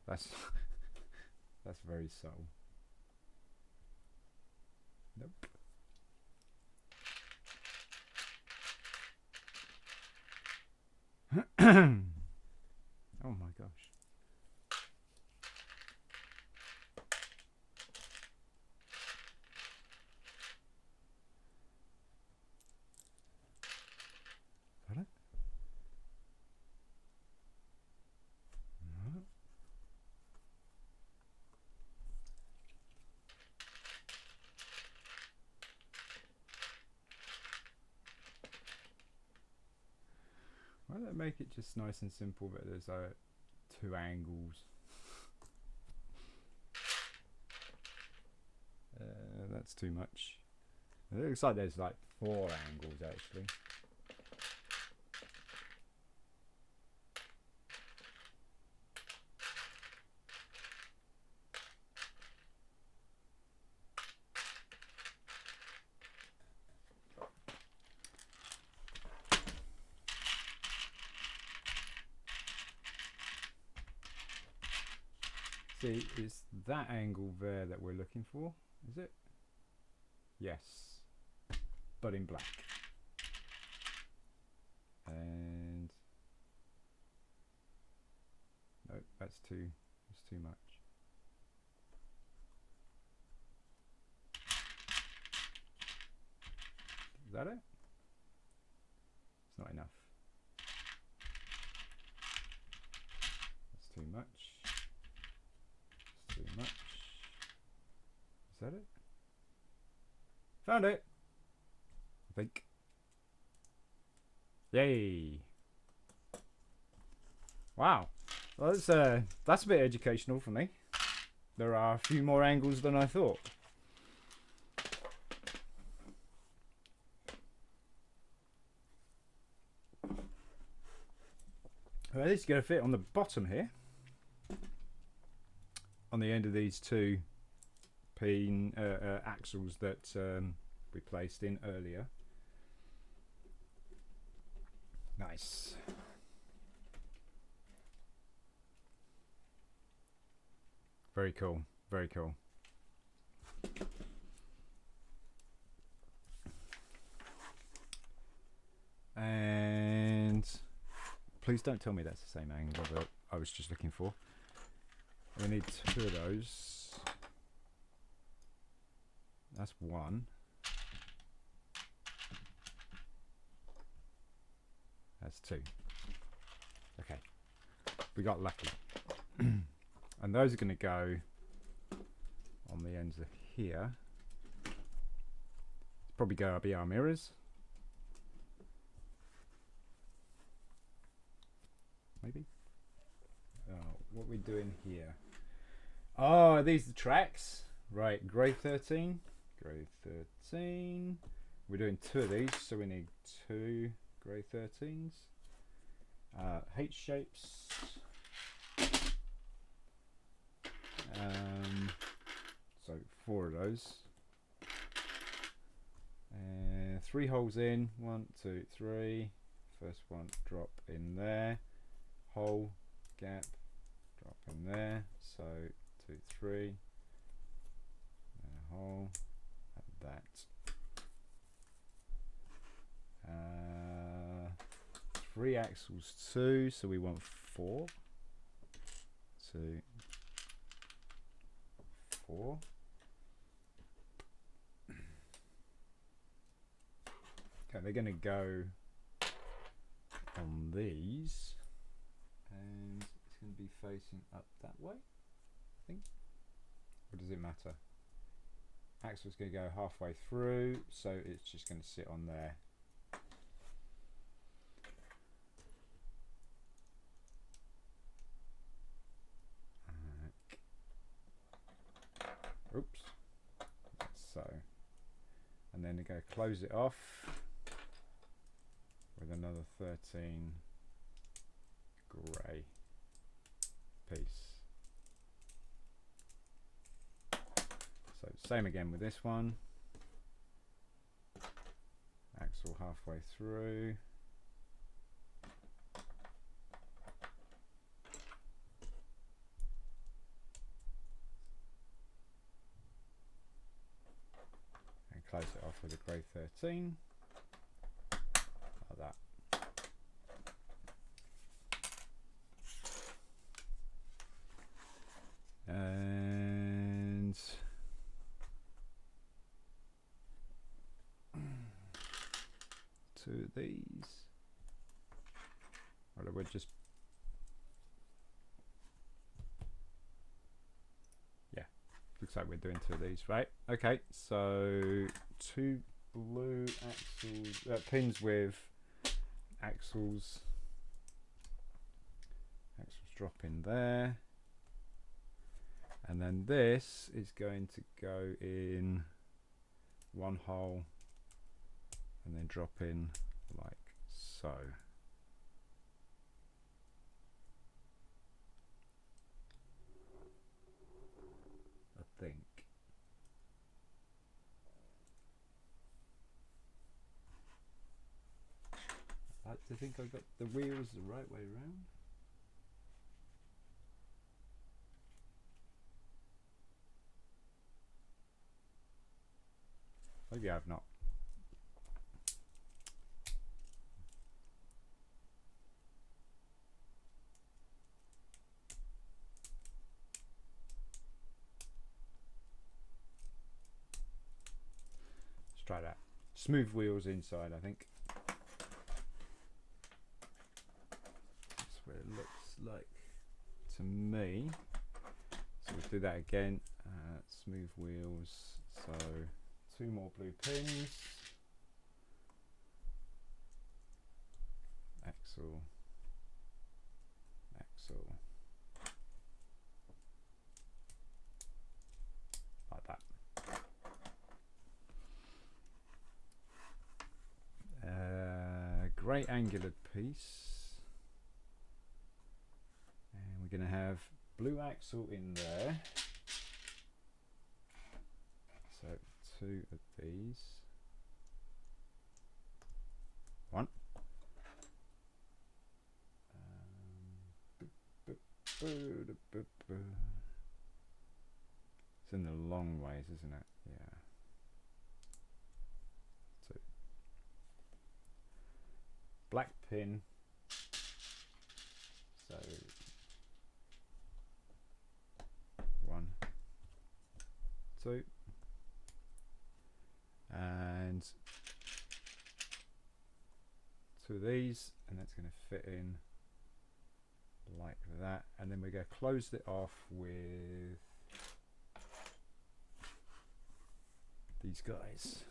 That's that's very subtle. Nope. Oh my gosh. Got it? No. Why don't they make it just nice and simple, but there's 2 angles? That's too much. It looks like there's like 4 angles actually. See, it's that angle there that we're looking for, is it? Yes, but in black. And no, that's too much. Is that it? It's not enough. That's too much. It's too much. Is that it? Found it! I think. Yay! Wow. Well, that's a bit educational for me. There are a few more angles than I thought. Well, this is going to fit on the bottom here, on the end of these two pin axles that we placed in earlier. Nice. Very cool. Very cool. And please don't tell me that's the same angle that I was just looking for. We need two of those. That's one. That's two. Okay. We got lucky. And those are going to go on the ends of here. Probably go be our mirrors. Maybe. What are we doing here? Oh, are these the tracks? Right, grey 13. Grey 13. We're doing two of these, so we need two grey 13s. H shapes. So 4 of those. And 3 holes in. 1, 2, 3. First one drop in there. Hole, gap, drop in there. So 2, 3. And a hole. And that. 3 axles 2, so we want 4. 2, 4. Okay, they're going to go on these, and it's going to be facing up that way, I think. Or does it matter? Axle's going to go halfway through, so it's just going to sit on there. Oops. So, and then we go close it off with another 13 grey piece. So same again with this one. Axle halfway through. And close it off with a grey 13. Like that. And two of these. Well, we're just, yeah, looks like we're doing two of these, right? Okay, so 2 blue axles, pins with axles drop in there, and then this is going to go in 1 hole and then drop in like so. I think. I like to think I got the wheels the right way around. Maybe I've not. Let's try that. Smooth wheels inside, I think. That's what it looks like to me. So we'll do that again. Smooth wheels. So 2 more blue pins. Axle. Axle. Like that. Great angular piece. And we're going to have blue axle in there. So 2 of these. 1. It's in the long ways, isn't it? Yeah. 2. Black pin. So 1, 2, and 2 of these, and that's going to fit in like that, and then we're going to close it off with these guys.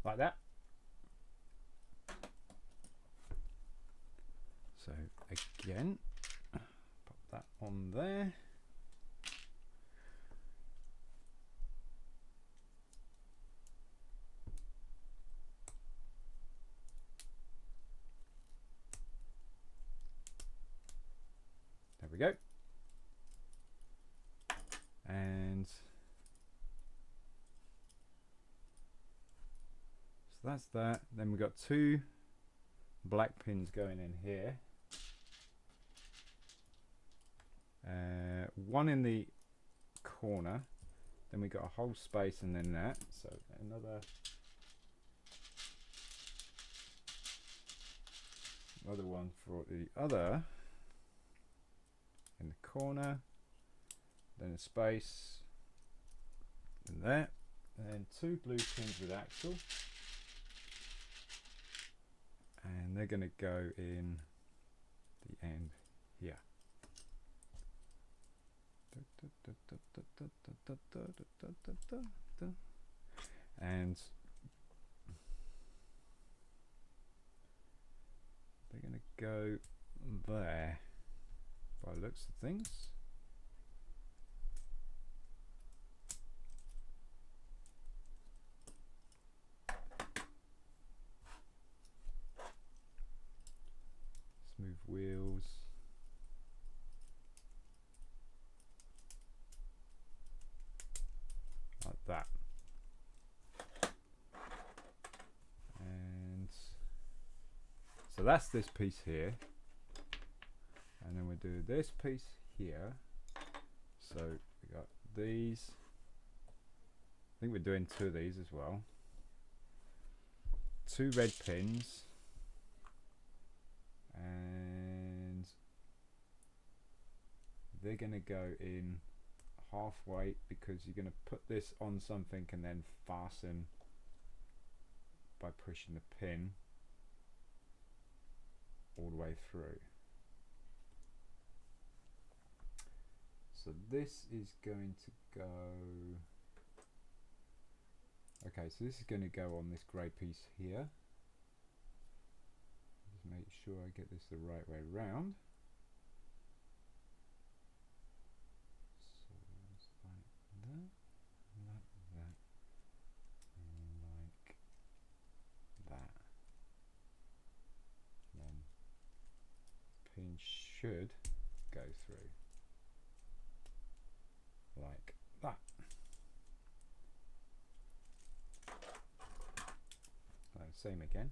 Like that. So again, pop that on there. There we go. And so that's that. Then we've got 2 black pins going in here. 1 in the corner. Then we got a whole space and then that. So another one for the other in the corner. Then a space in there. And then 2 blue pins with axle. And they're going to go in the end here. And they're going to go there by the looks of things. Smooth wheels. Like that. And so that's this piece here. And then we do this piece here. So we got these. I think we're doing 2 of these as well. 2 red pins. And they're going to go in halfway because you're going to put this on something and then fasten by pushing the pin all the way through. So this is going to go, okay, so this is going to go on this grey piece here. Just make sure I get this the right way round. So it's like that, like that, and like that. And then pin should go through like that. Same again.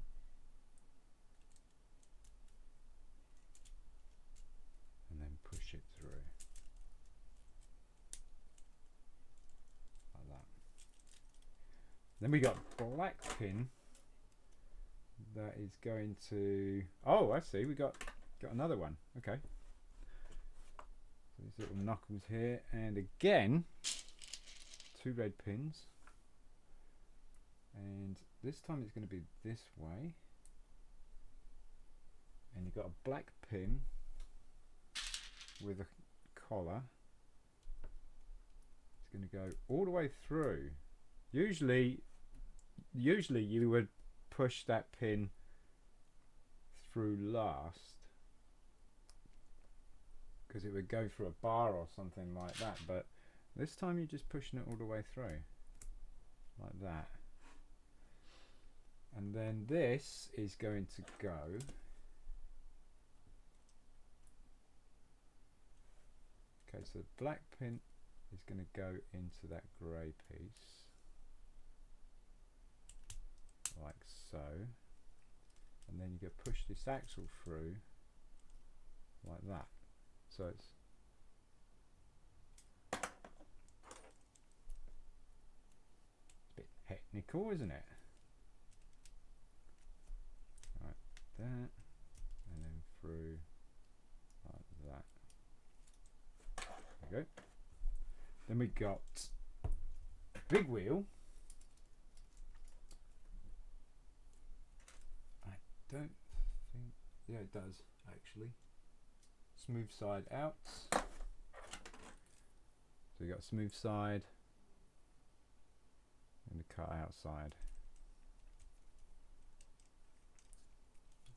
Then we got black pin that is going to, oh, I see, we got another one. Okay, so these little knuckles here, and again 2 red pins, and this time it's going to be this way, and you've got a black pin with a collar. It's going to go all the way through. Usually you would push that pin through last, because it would go through a bar or something like that, but this time you're just pushing it all the way through like that. And then this is going to go okay, so the black pin is going to go into that grey piece like so, and then you go push this axle through like that. So it's a bit technical, isn't it? Like that, and then through like that. There we go. Then we got big wheel. I don't think, yeah, it does actually. Smooth side out. So we got smooth side and the cut out side.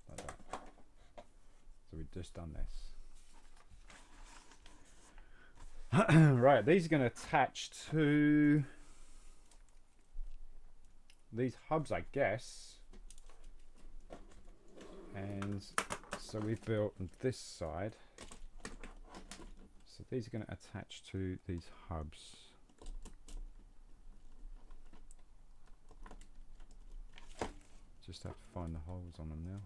Like that. So we've just done this. Right, these are going to attach to these hubs, I guess. And so we've built this side. So these are going to attach to these hubs. Just have to find the holes on them now.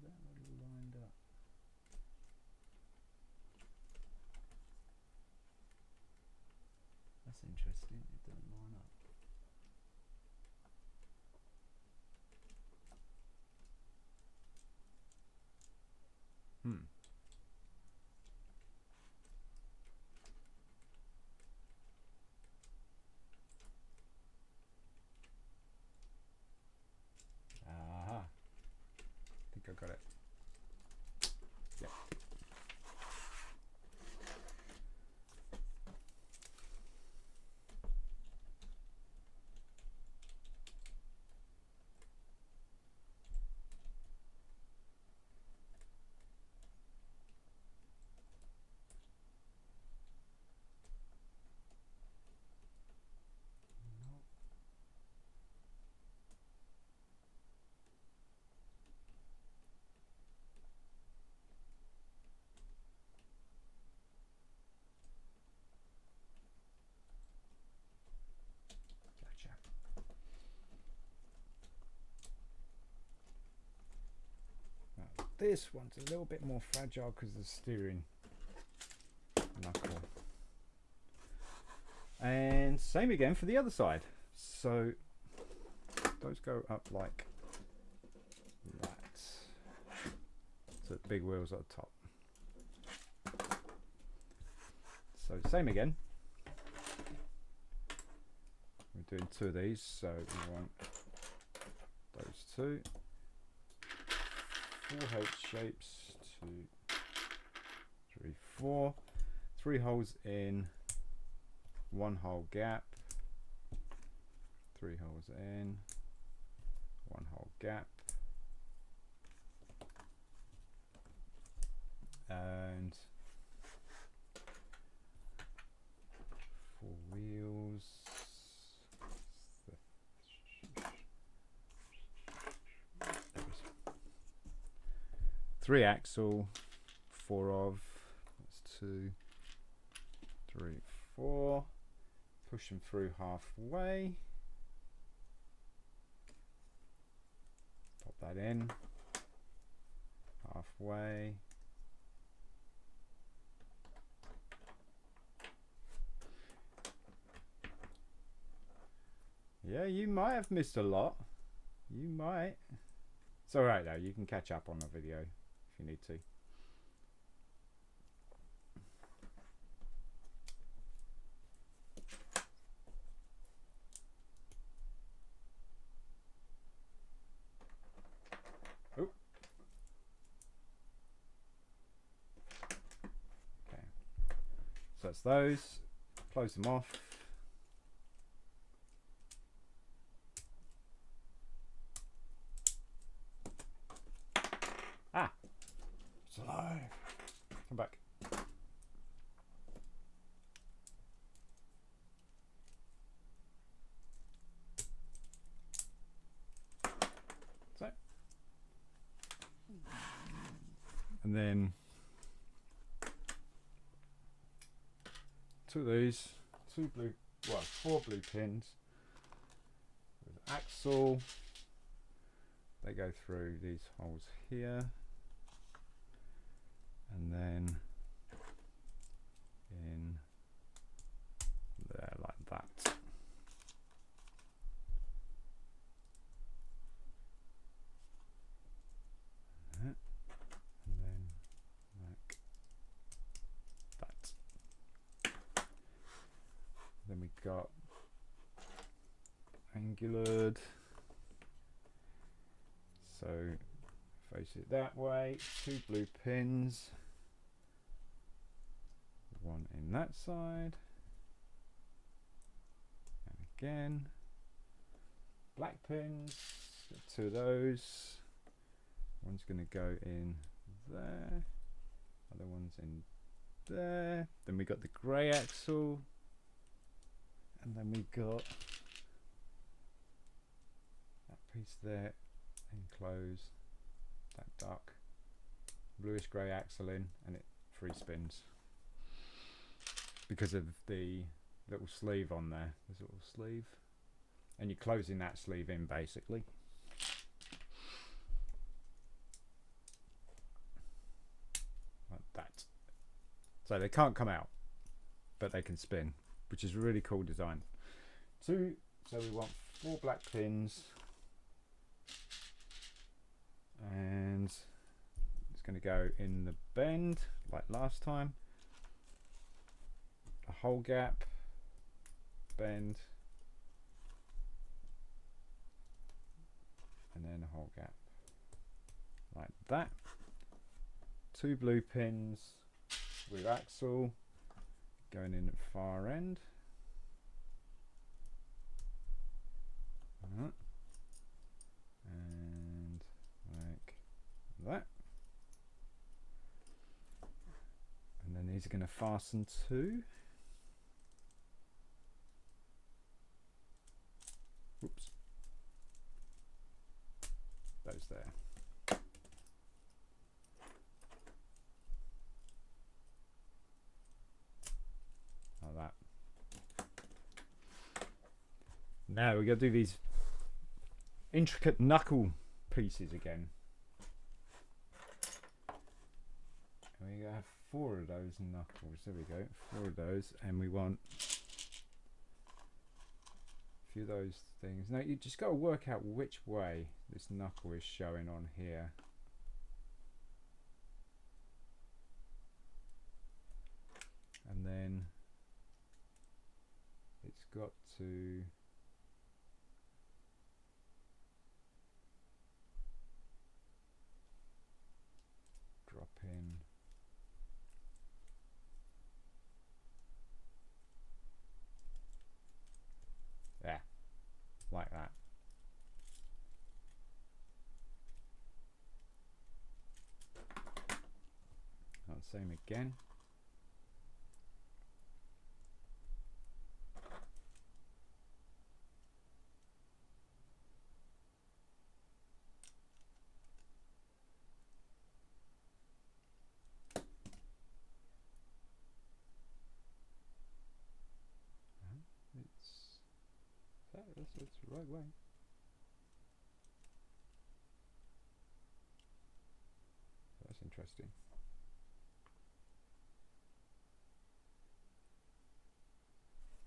That would have lined up. That's interesting, it doesn't line up. Aha. I think I got it. Yep. Gotcha. Now, this one's a little bit more fragile because of the steering knuckle. And same again for the other side. So those go up like that. So the big wheels at the top. So same again. We're doing 2 of these, so we want those 2. 4 H shapes, 2, 3, 4. 3 holes in, 1 hole gap. 3 holes in, 1 hole gap. And 4 wheels. 3 axle, 4 of, that's 2, 3, 4. Push them through halfway. that in halfway. Yeah, you might have missed a lot. You might. It's alright though, you can catch up on the video if you need to. Oh. Okay. So that's those. Close them off. Ah! It's alive. Come back. So. And then two of these, four blue pins with axle. They go through these holes here, and then in there like that. And then like that. Then we got angular. So face it that way, two blue pins, one in that side, and again, black pins, two of those, one's going to go in there, other one's in there, then we got the grey axle, and then we got that piece there, enclose that dark bluish grey axle in, and it free spins because of the little sleeve on there. There's a little sleeve, and you're closing that sleeve in basically. Like that. So they can't come out, but they can spin, which is a really cool design. So we want 4 black pins, and it's going to go in the bend like last time, a hole gap, bend, and then a hole gap like that. 2 blue pins with axle going in at far end. And like that. And then these are going to fasten to, whoops, those there. Like that. Now we're going to do these intricate knuckle pieces again. We have 4 of those knuckles. There we go, 4 of those, and we want a few of those things. Now you just got to work out which way this knuckle is showing on here. And then it's got to drop in there, like that. And same again. It's the right way. interesting.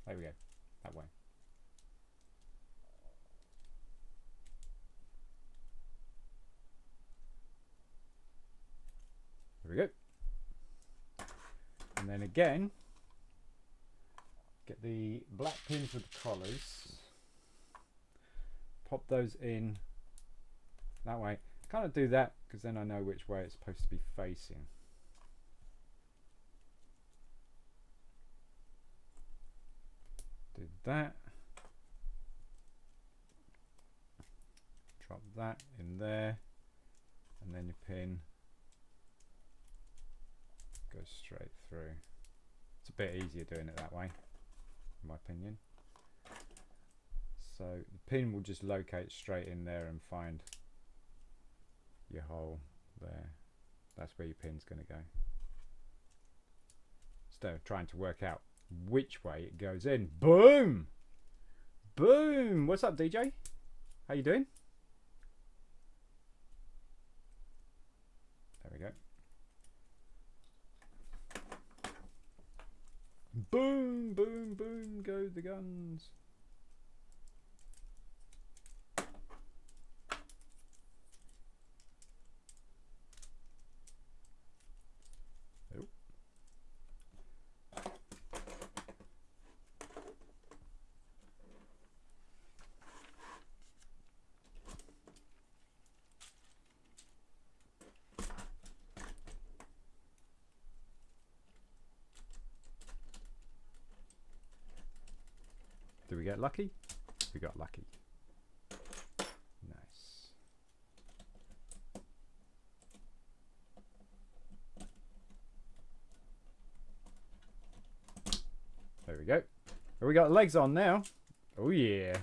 There we go. That way. There we go. And then again, get the black pins with the collars. Pop those in that way. Kind of do that because then I know which way it's supposed to be facing. Do that. Drop that in there, and then your pin goes straight through. It's a bit easier doing it that way, in my opinion. So the pin will just locate straight in there and find your hole there. That's where your pin's going to go. Instead of trying to work out which way it goes in. Boom! Boom! What's up, DJ? How you doing? There we go. Boom, boom, boom, go the guns. Oh. Did we get lucky? We got lucky. Nice. There we go. We got legs on now. Oh yeah.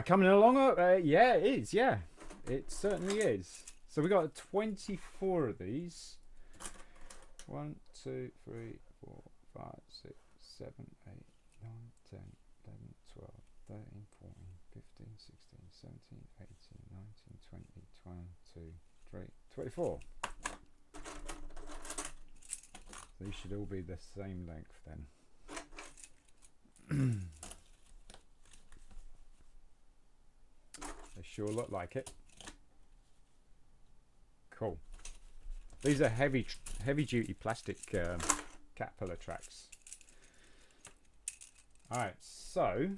Coming along. Yeah, it is. Yeah, it certainly is. So we got 24 of these. 1, 2, 3, 4, 5, 6, 7, 8, 9, 10, 11, 12, 13, 14, 15, 16, 17, 18, 19, 20, 22, 23, 24. These should all be the same length then. They sure look like it. Cool. These are heavy duty plastic caterpillar tracks. Alright, so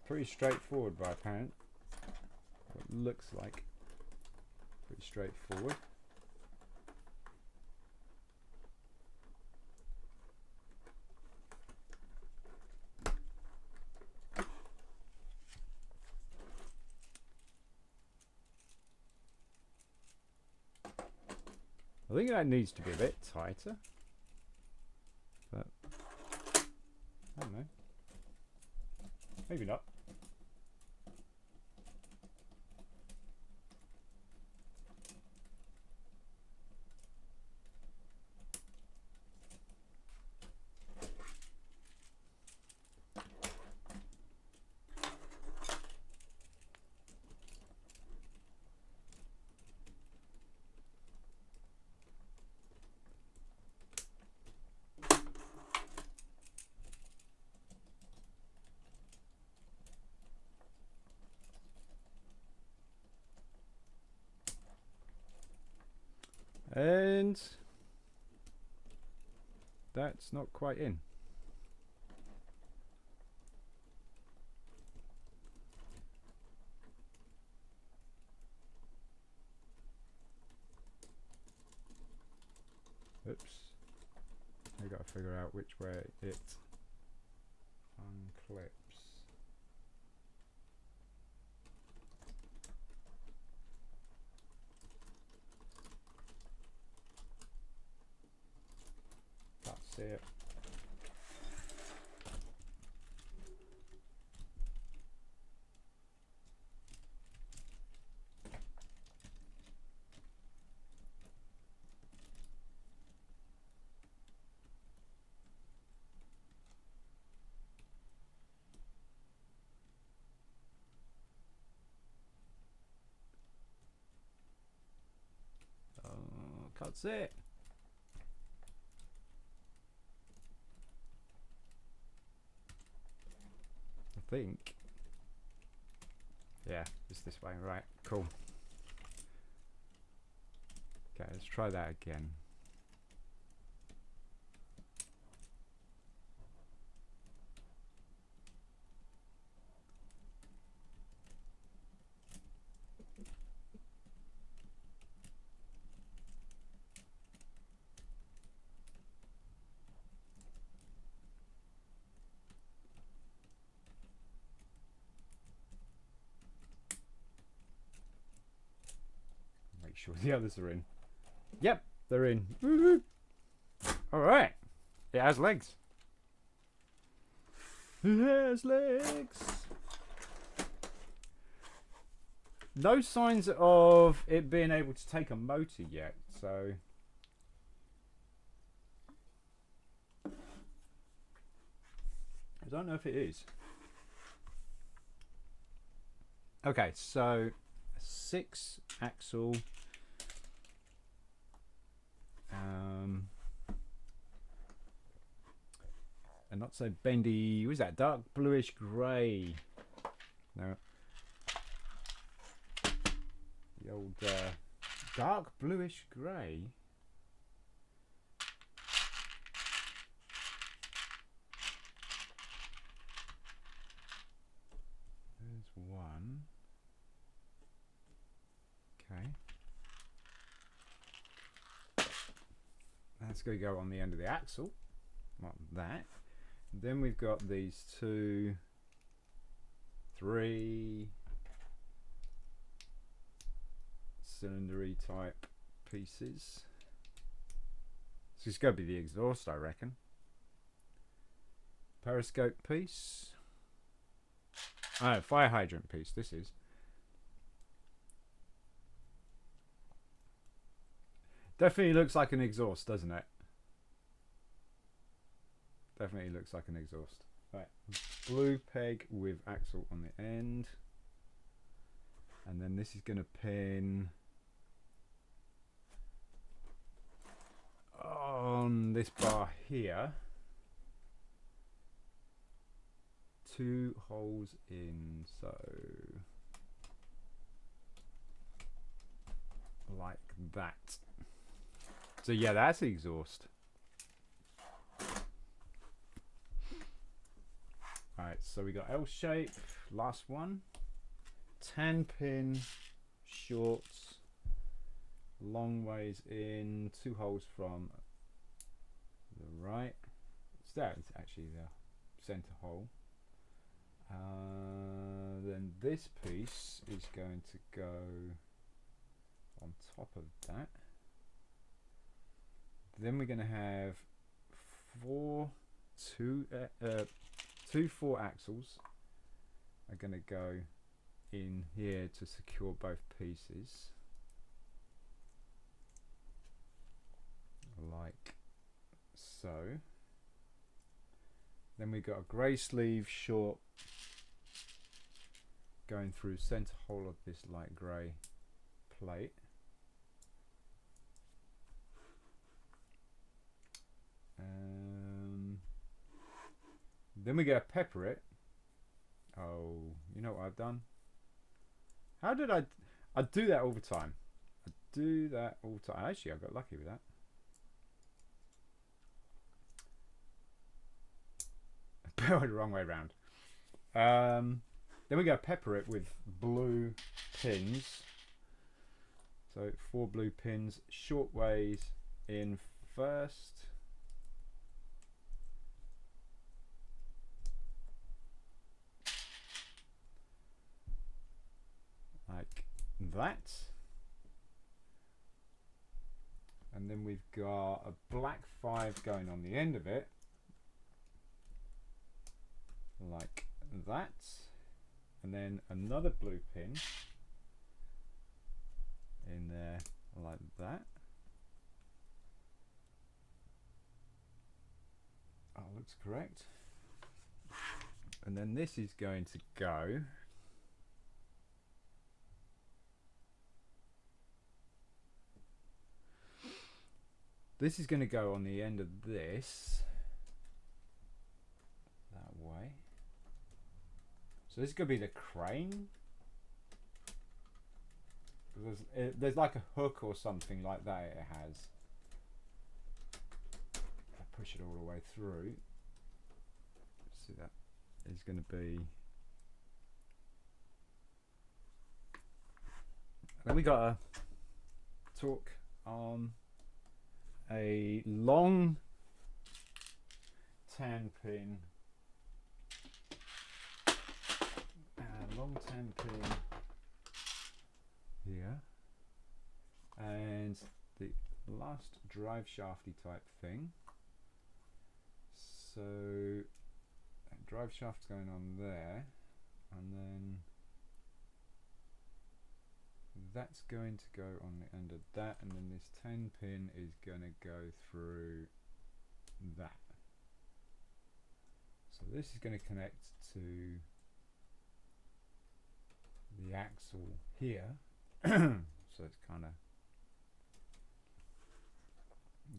pretty straightforward by apparent. What it looks like. Pretty straightforward. I think that needs to be a bit tighter, but I don't know. Maybe not. And that's not quite in. Oops. I got to figure out which way it unclips. That's it. That's it. I think. Yeah, it's this way, right? Cool. Okay, let's try that again. Make sure the others are in. Yep, they're in. Woo-hoo. All right. It has legs. It has legs. No signs of it being able to take a motor yet, so I don't know if it is. Okay, so 6-axle and not so bendy. What is that? Dark bluish grey. No. The old dark bluish grey. There's one. Okay. That's going to go on the end of the axle, like that. Then we've got these 2, 3 cylinder-y type pieces. So it's going to be the exhaust, I reckon. Periscope piece. Oh, fire hydrant piece. This is. Definitely looks like an exhaust, doesn't it? Definitely looks like an exhaust. Right, blue peg with axle on the end. And then this is going to pin on this bar here. 2 holes in, so like that. So yeah, that's the exhaust. Alright, so we got L shape, last one. 10 pin shorts, long ways in, 2 holes from the right. So that's actually the center hole. Then this piece is going to go on top of that. Then we're going to have 2 4 axles are going to go in here to secure both pieces, like so. Then we've got a grey sleeve short going through center hole of this light grey plate. Then we go pepper it. Oh, you know what I've done? How did I do that all the time. I do that all the time. Actually, I got lucky with that. I put it the wrong way around. Then we go pepper it with blue pins. So 4 blue pins, short ways in first. Like that. And then we've got a black 5 going on the end of it, like that. And then another blue pin in there like that. Oh, looks correct. And then this is going to go this is going to go on the end of this that way. So this is going to be the crane. There's like a hook or something like that it has. I push it all the way through. See, that is going to be. Then we got a torque on a long 10 pin. Long 10 pin here, and the last drive shafty type thing. So that drive shaft's going on there, and then that's going to go on the end of that, and then this 10 pin is going to go through that. So this is going to connect to the axle here. So it's kind of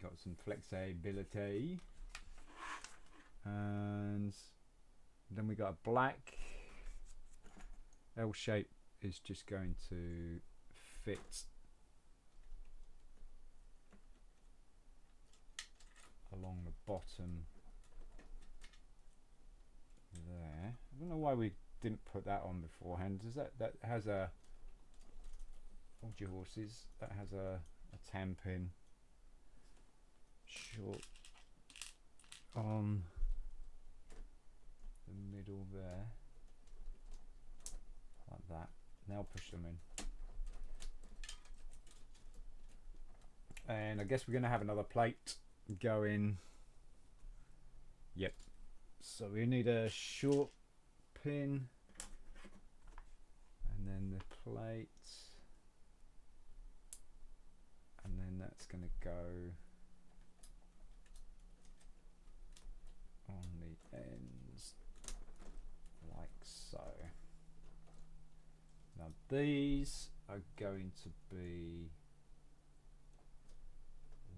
got some flexibility, and then we got a black L shape is just going to fit along the bottom there. I don't know why we didn't put that on beforehand. Does that has a, hold your horses, that has a 10 pin short on the middle there, like that. Now push them in, and I guess we're going to have another plate going. Yep, so we need a short pin, and then the plate, and then that's going to go on the ends like so. Now these are going to be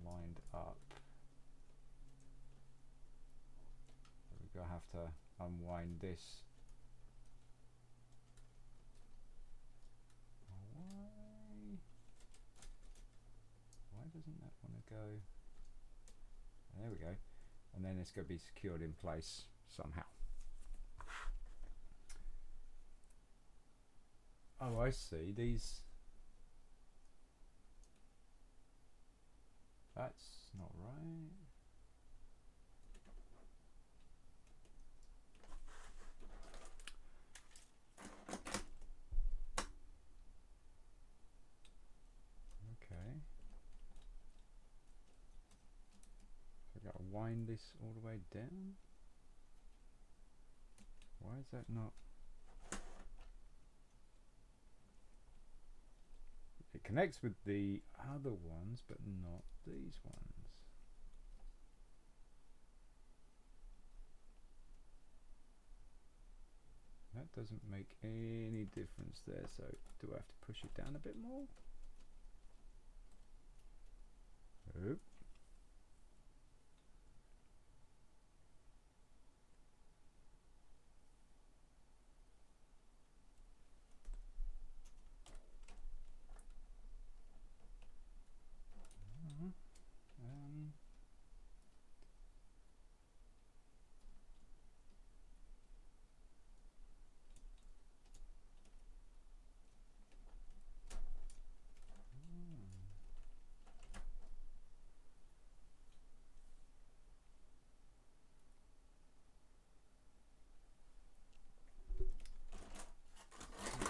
lined up. We're going to have to unwind this. Why doesn't that want to go? There we go. And then it's going to be secured in place somehow. Oh, I see. These. That's not right. Okay. So I've got to wind this all the way down. Why is that not? It connects with the other ones, but not these ones. That doesn't make any difference there, so do I have to push it down a bit more? Oop.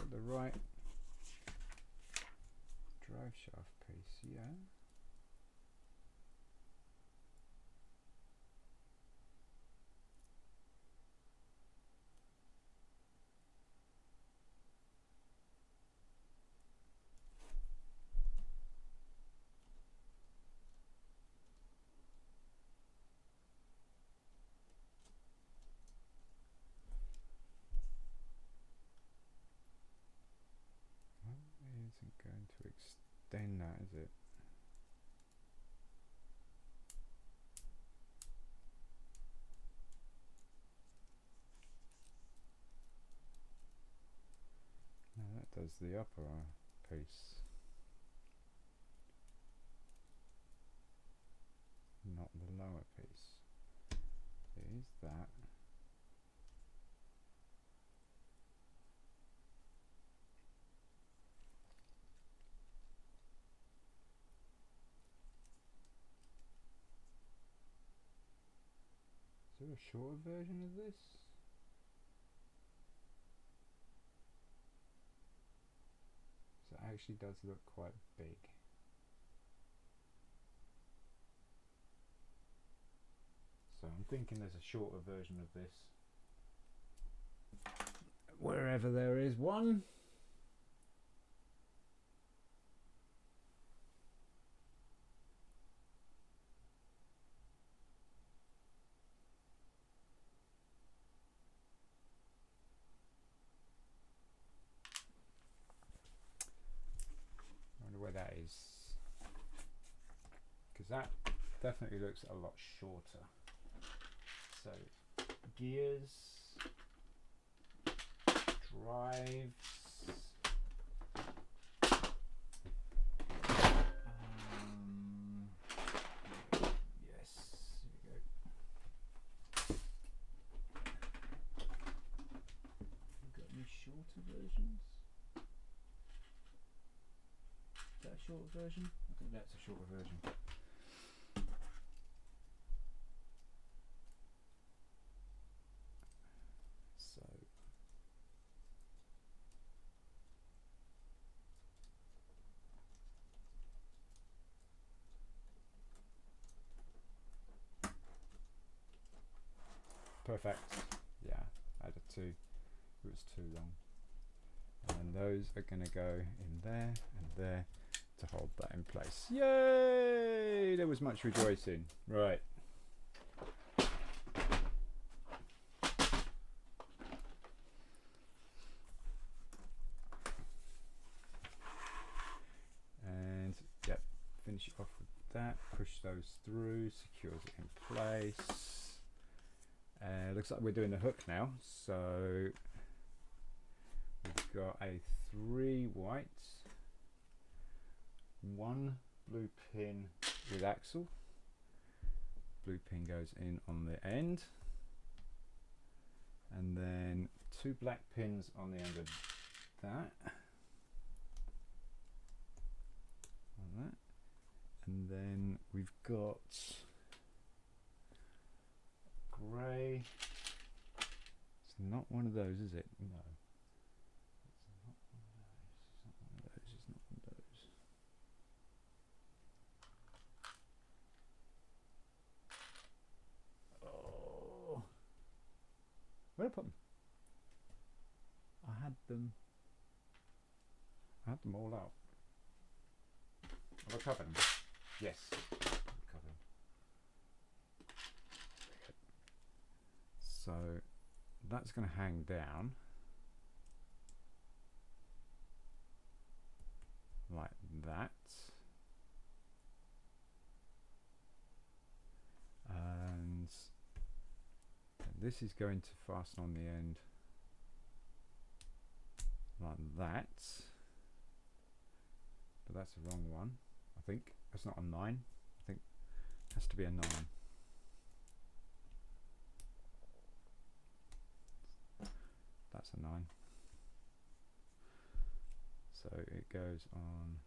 The right drive shaft piece, yeah. Isn't going to extend that, is it? as the upper piece. Not the lower piece. Is that? Is there a shorter version of this? So it actually does look quite big. So I'm thinking there's a shorter version of this. Wherever there is one. I wonder where that is. Because that definitely looks a lot shorter. So gears, drives, yes, here we go. We've got any shorter versions? Is that a shorter version? I think that's a shorter version. Perfect. Yeah, I added two. It was too long. And those are going to go in there and there to hold that in place. Yay! There was much rejoicing. Right. And yep, finish it off with that. Push those through, secures it in place. Looks like we're doing the hook now, so we've got a 3 white, 1 blue pin with axle. Blue pin goes in on the end, and then 2 black pins on the end of that, and then we've got grey. It's not one of those, is it? No. It's not one of those. It's not one of those. It's not one of those. Oh. Where did I put them? I had them all out. Have I covered them? Yes. I've covered them. So that's going to hang down like that, and this is going to fasten on the end like that, but that's the wrong one. I think that's not a 9. I think it has to be a 9. That's a 9. So it goes on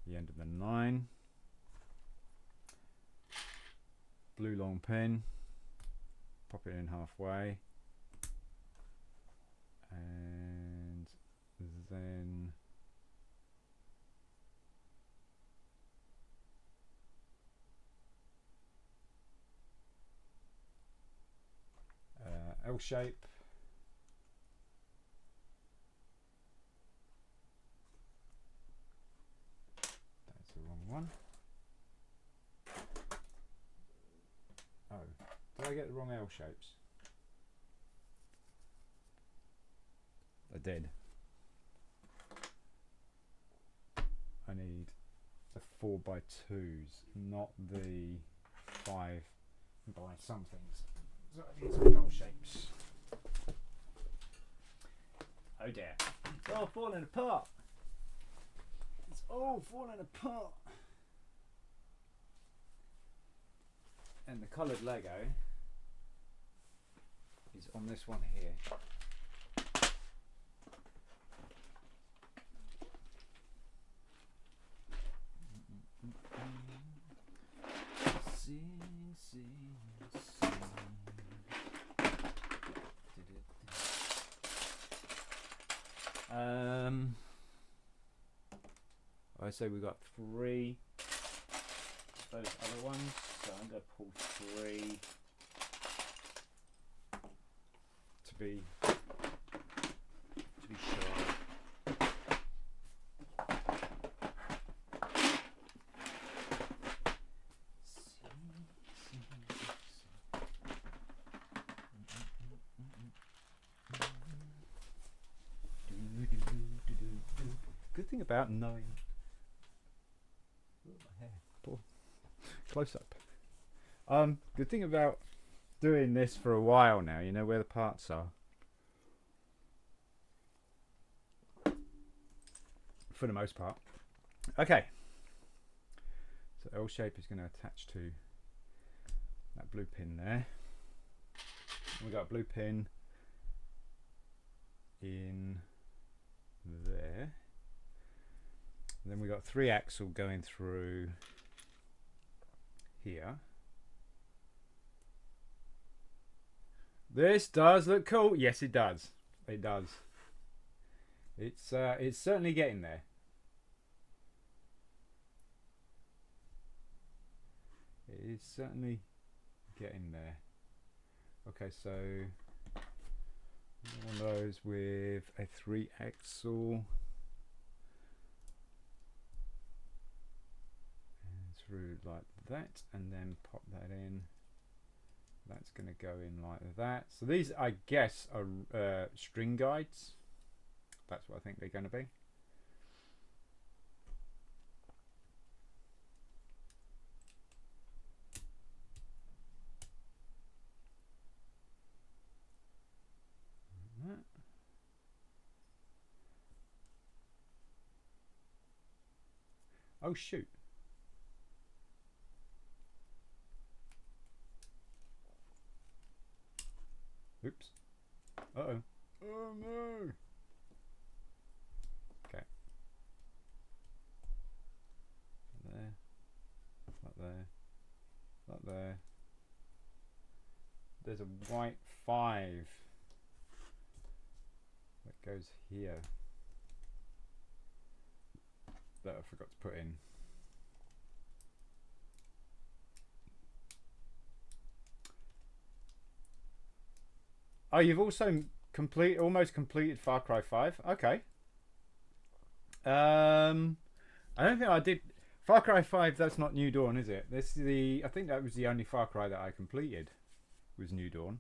the end of the 9. Blue long pin, pop it in halfway, and then L shape. That's the wrong one. Oh, did I get the wrong L shapes? I did. I need the 4x2s, not the 5 by somethings. So I need some L shapes. Oh dear. It's all falling apart. It's all falling apart. And the coloured Lego is on this one here. Sing, sing, sing. I say we got 3 of those other ones, so I'm going to pull 3 to be sure. Good thing about knowing. My hair. Pull. Close up. Good thing about doing this for a while now, you know where the parts are. For the most part. Okay. So L shape is going to attach to that blue pin there. And we got a blue pin in there. And then we got 3 axle going through here. This does look cool. Yes, it does. It does. It's certainly getting there. It is certainly getting there. Okay, so one of those with a 3 axle. Through like that, and then pop that in. That's going to go in like that. So these, I guess, are string guides. That's what I think they're going to be. Oh shoot. Oops. Uh-oh. Oh no. Okay. There. Not there. Not there. There's a white 5 that goes here that I forgot to put in. Oh, you've also almost completed Far Cry 5. Okay. I don't think I did Far Cry 5. That's not New Dawn, is it? This is I think that was the only Far Cry that I completed. Was New Dawn.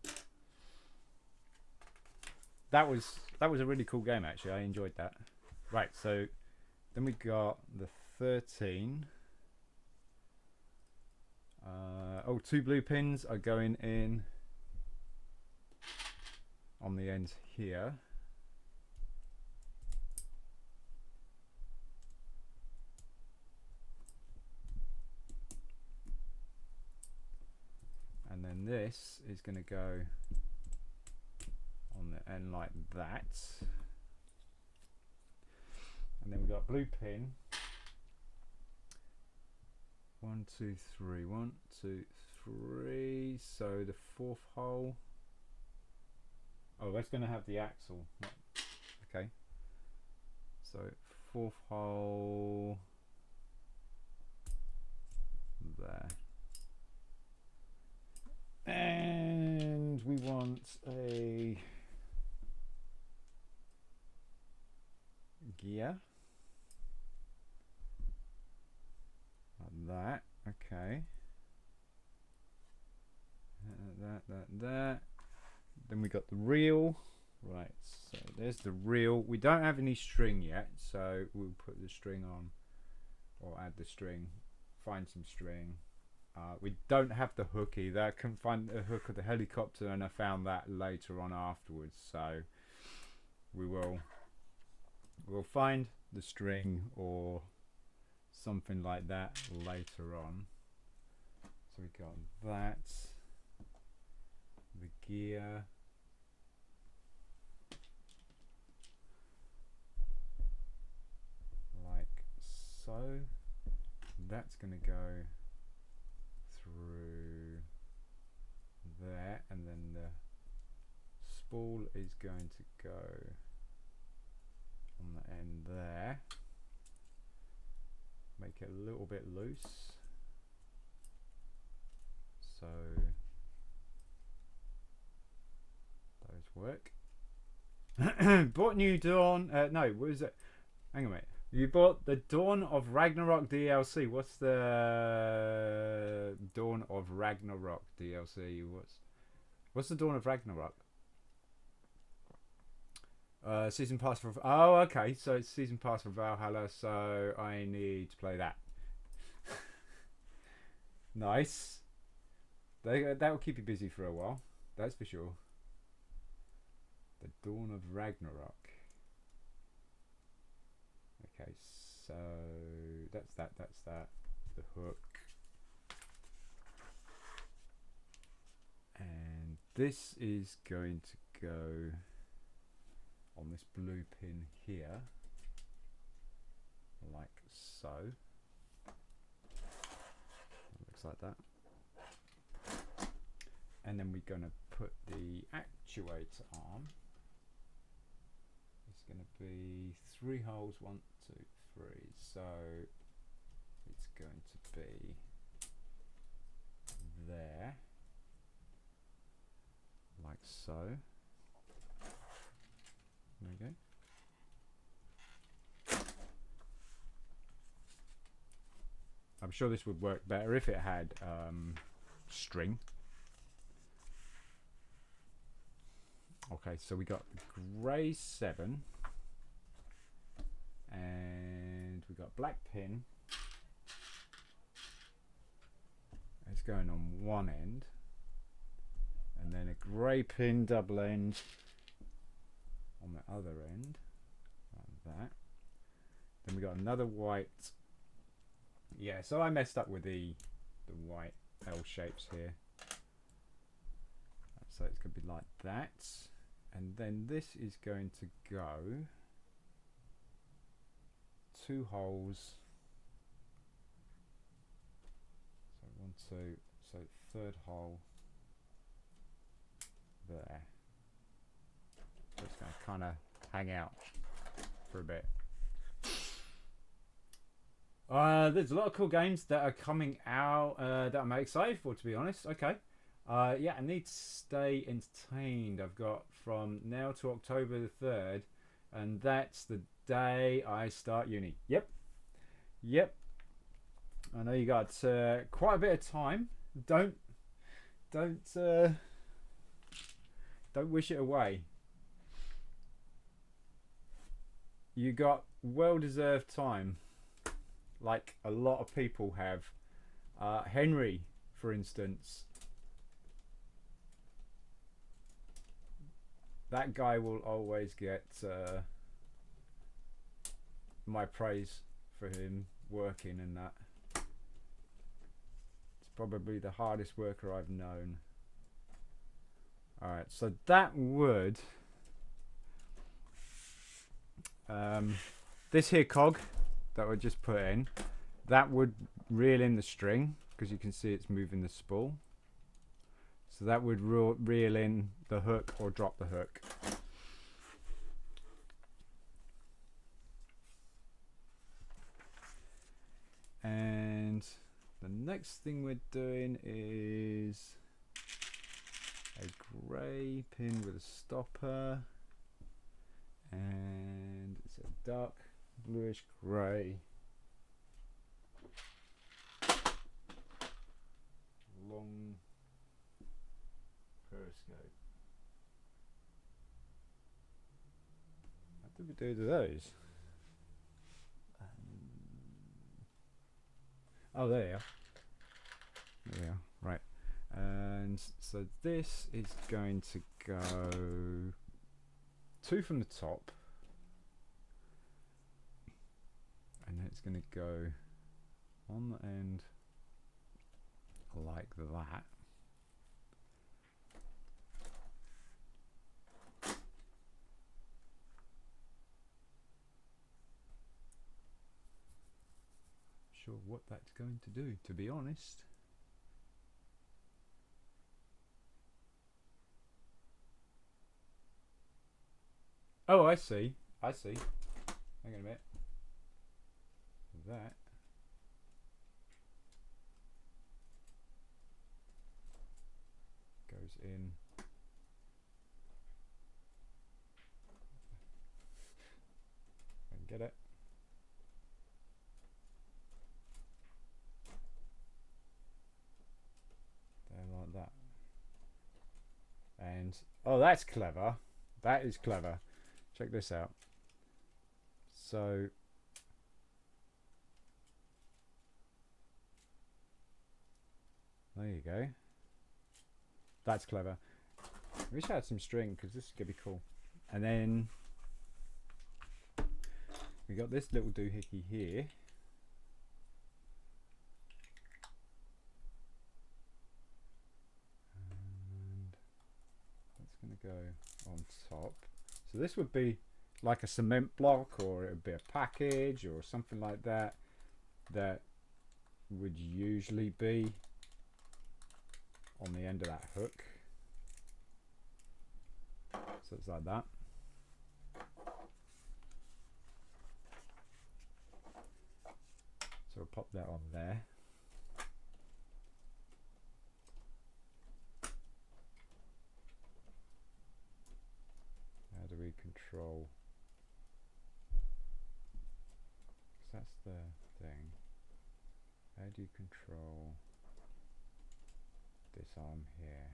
That was a really cool game actually. I enjoyed that. Right. So then we got the 13. 2 blue pins are going in on the ends here. And then this is going to go on the end like that. And then we've got a blue pin. 1, 2, 3. 1, 2, 3. So the 4th hole. Oh, that's going to have the axle. Okay. So 4th hole there. And we want a gear. Like that. Okay. That. Then we got the reel. Right, so there's the reel. We don't have any string yet, so we'll put the string on, or add the string, find some string. We don't have the hook either. I couldn't find the hook of the helicopter, and I found that later on afterwards. So we'll find the string or something like that later on. So we got that, the gear, like so. That's going to go through there, and then the spool is going to go on the end there. Make it a little bit loose, so those work. Bought new Dawn. No, what is it? Hang on a minute. You bought the Dawn of Ragnarok DLC. What's the Dawn of Ragnarok DLC? What's the Dawn of Ragnarok? Season pass for... Oh, okay. So it's season pass for Valhalla, so I need to play that. Nice. That will keep you busy for a while. That's for sure. The Dawn of Ragnarok. Okay, so that's that. The hook. And this is going to go on this blue pin here, like so. It looks like that. And then we're going to put the actuator arm. It's going to be 3 holes, 1, 2, 3. So it's going to be there, like so. There we go. I'm sure this would work better if it had string. Okay, so we got grey 7 and we got black pin. It's going on one end, and then a grey pin double end on the other end, like that. Then we got another white. Yeah, so I messed up with the white L shapes here. So it's going to be like that. And then this is going to go 2 holes. So 1, 2. So 3rd hole there. So it's going to kind of hang out for a bit. There's a lot of cool games that are coming out that I'm excited for, to be honest. Okay. Yeah, I need to stay entertained. I've got from now to October the 3rd, and that's the day I start uni. Yep. I know you got quite a bit of time. Don't wish it away. You got well-deserved time, like a lot of people have. Henry, for instance. That guy will always get my praise for him working and that. It's probably the hardest worker I've known. Alright, so that would... this here cog that we just put in, that would reel in the string, because you can see it's moving the spool. So that would reel in the hook or drop the hook. And the next thing we're doing is a grey pin with a stopper, and it's a dark bluish grey long periscope. What did we do to those? Oh, there you are. There we are. Right. And so this is going to go 2 from the top, and then it's going to go on the end like that. Sure what that's going to do, to be honest. Oh, I see. I see. Hang on a minute. That goes in. And get it. There, like that. And oh, that's clever. That is clever. Check this out. So there you go. That's clever. I wish I had some string because this is gonna be cool. And then we got this little doohickey here. And that's gonna go on top. So this would be like a cement block, or it would be a package or something like that, that would usually be on the end of that hook. So it's like that. So we'll pop that on there. How do we control? Because that's the thing. How do you control this arm here?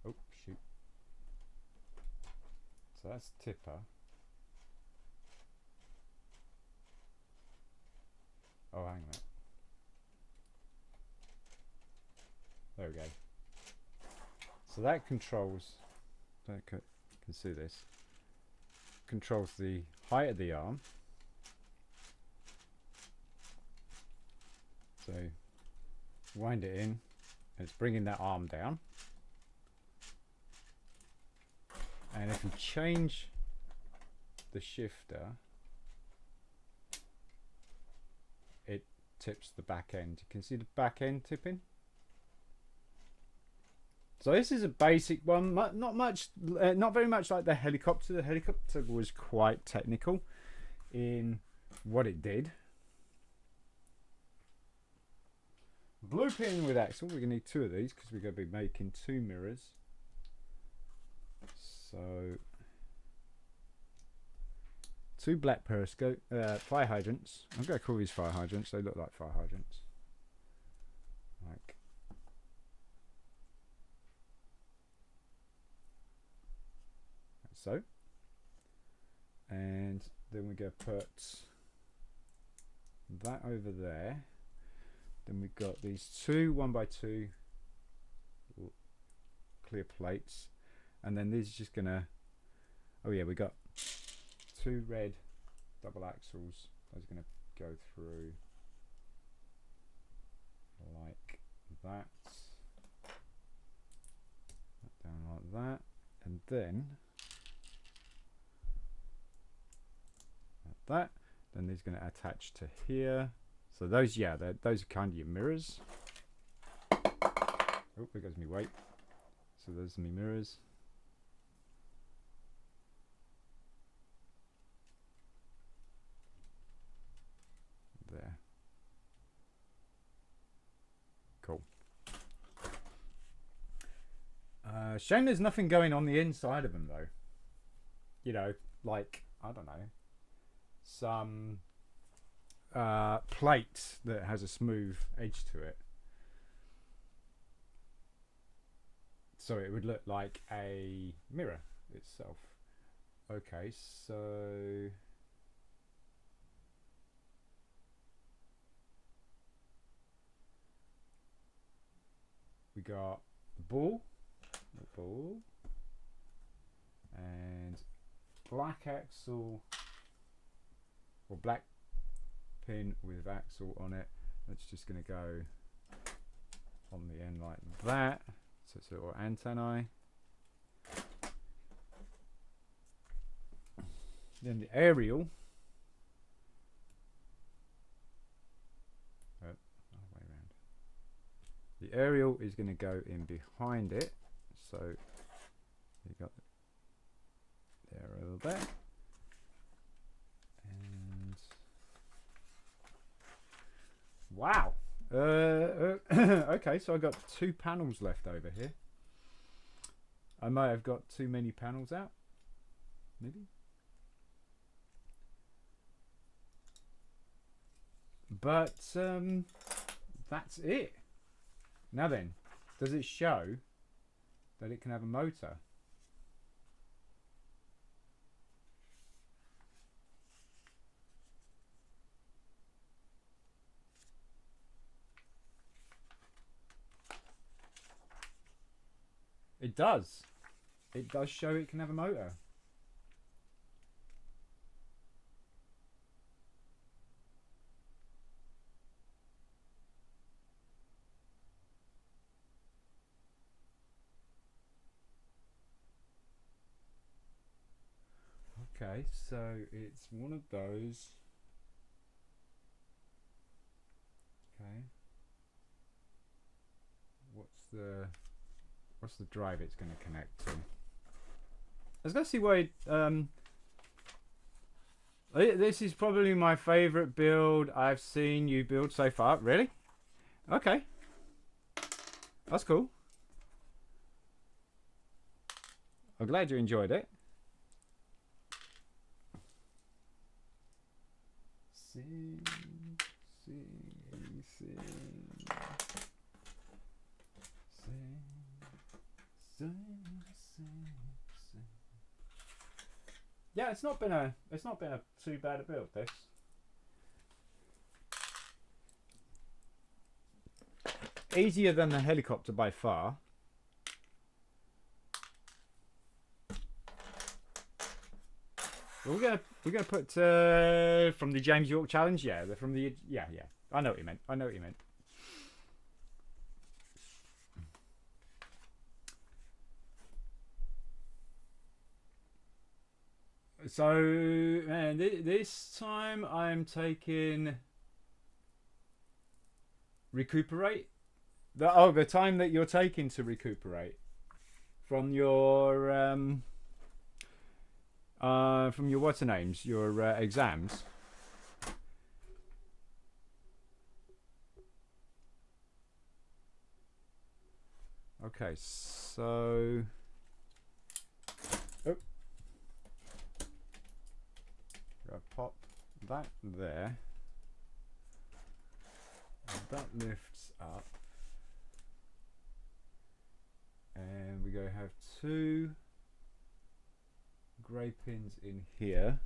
Oh, shoot. So that's tipper. Oh, hang on. There we go. So that controls, I can see this, controls the height of the arm. So wind it in, and it's bringing that arm down. And if you change the shifter, it tips the back end. You can see the back end tipping. So this is a basic one, not very much like the helicopter. The helicopter was quite technical in what it did. Blue pin with axle, we're going to need 2 of these because we're going to be making 2 mirrors. So 2 black periscope, fire hydrants. I'm going to call these fire hydrants, they look like fire hydrants. Like so. And then we're going to put that over there. Then we've got these 2 1x2 clear plates, and then these are just gonna, oh yeah, we got 2 red double axles. Those are gonna go through like that, down like that, and then like that. Then these are going to attach to here. So those, yeah, those are kind of your mirrors. Oh, there goes my weight. So those are my mirrors. There. Cool. Shame there's nothing going on the inside of them though. You know, like, I don't know, some plate that has a smooth edge to it. So it would look like a mirror itself. Okay, so we got the ball. We'll purple and black axle, or black pin with axle on it. That's just going to go on the end like that, so it's a little antennae. Then the aerial, other way around. The aerial is going to go in behind it, so you got there a little bit, and wow. Okay, so I got 2 panels left over here. I might have got too many panels out, maybe. But that's it. Now then, does it show that it can have a motor? It does. It does show it can have a motor. Okay, so it's one of those. Okay. What's the drive it's going to connect to? Let's go see why. This is probably my favorite build I've seen you build so far. Really? Okay. That's cool. I'm glad you enjoyed it. Sing. Yeah, it's not been a too bad a build, this. Easier than the helicopter by far. We're gonna put from the James York Challenge. Yeah, they're from the yeah. I know what you meant. So, man, this time I'm taking recuperate. The time that you're taking to recuperate from your what's the names, your exams. Okay, so I'll pop that there. And that lifts up, and we go have 2 grey pins in here.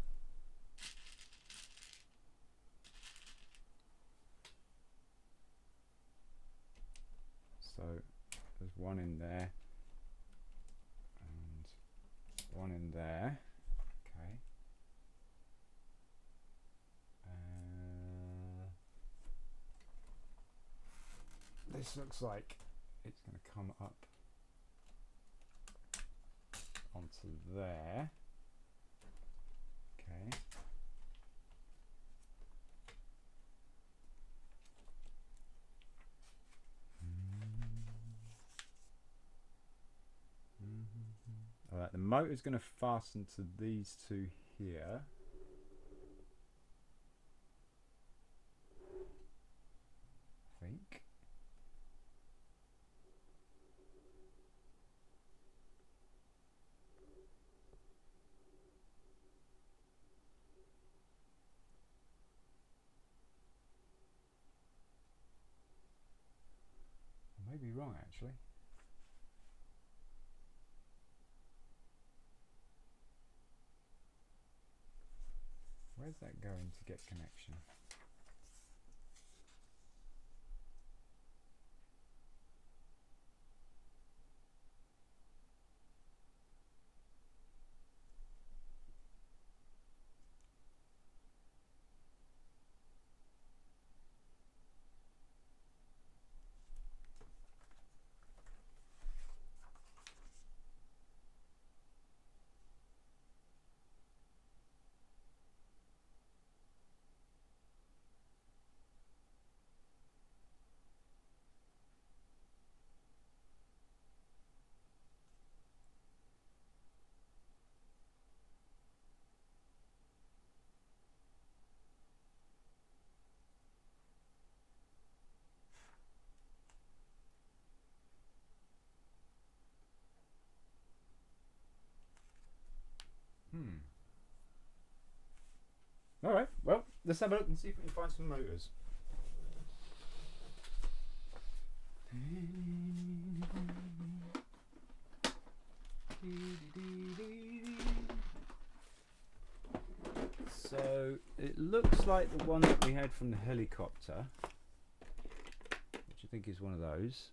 So there's one in there and one in there. Okay. This looks like it's going to come up onto there. Okay. Alright, the motor's going to fasten to these 2 here. I think. I may be wrong, actually. Where's that going to get connection? Alright, well, let's have a look and see if we can find some motors. So it looks like the one that we had from the helicopter, which I think is one of those,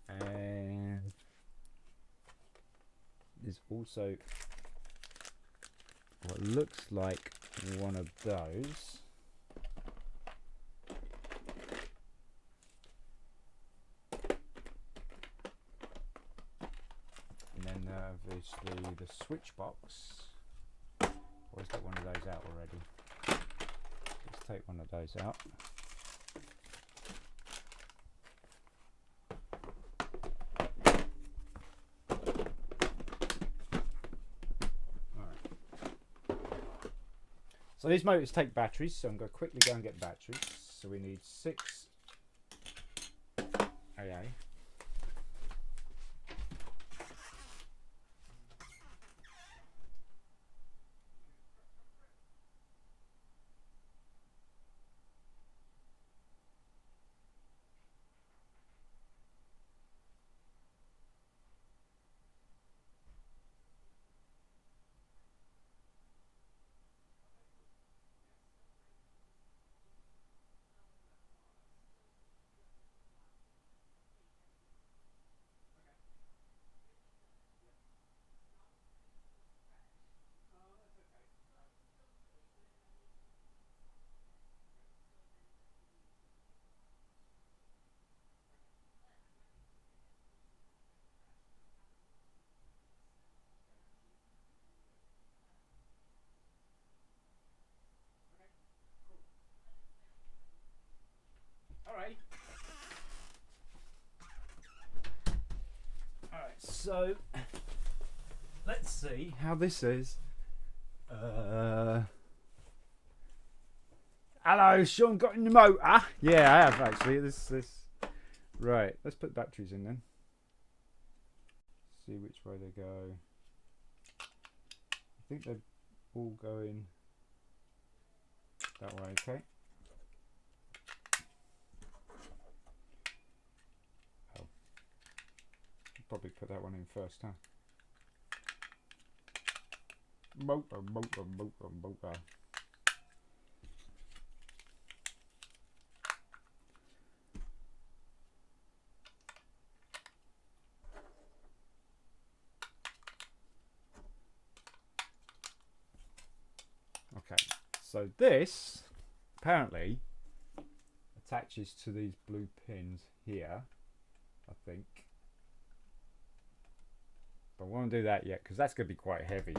and there's also what looks like one of those. And then obviously the switch box. Always got one of those out already. Let's take one of those out. So these motors take batteries, so I'm going to quickly go and get batteries. So we need 6 AA. Alright, so let's see how this is. Hello, Sean, got in the motor? Yeah, I have actually. This. Right, let's put batteries in then. See which way they go. I think they're all going that way, okay? Oh. Probably put that one in first, huh? Motor. Okay, so this apparently attaches to these blue pins here, I think. But I won't do that yet because that's going to be quite heavy.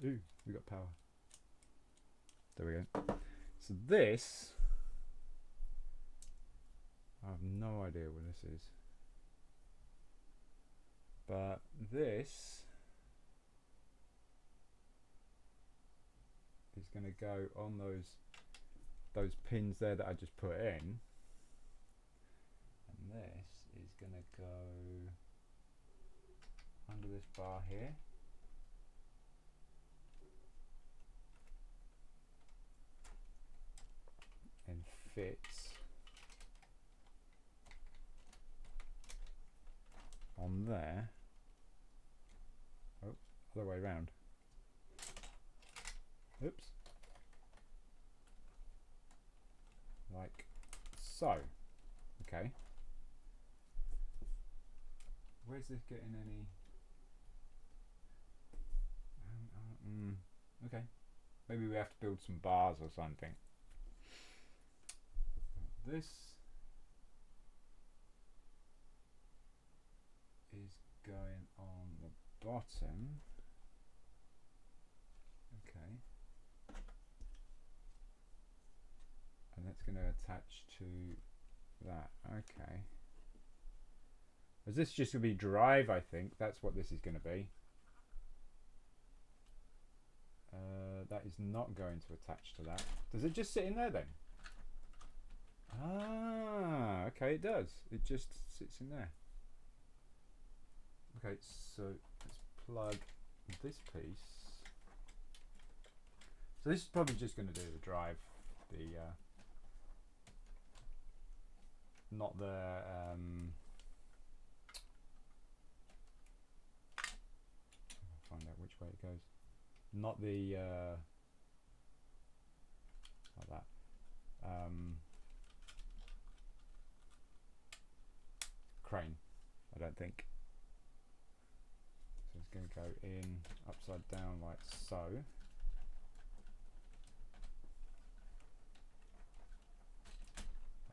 Ooh, we got power. There we go. So this, I have no idea what this is. But this is going to go on those pins there that I just put in, and this is going to go under this bar here, and fits on there. Oh, other way around. Oops. Like so. Okay. Where's this getting any? Okay. Maybe we have to build some bars or something. This is going on the bottom. Okay. And that's going to attach to that. Okay. Is this just going to be drive? I think that's what this is going to be. That is not going to attach to that. Does it just sit in there then? Ah, okay, it does. It just sits in there. Okay, so let's plug this piece. So this is probably just going to do the drive, not the I'll find out which way it goes. Not the like that. Crane, I don't think. So it's going to go in upside down like so.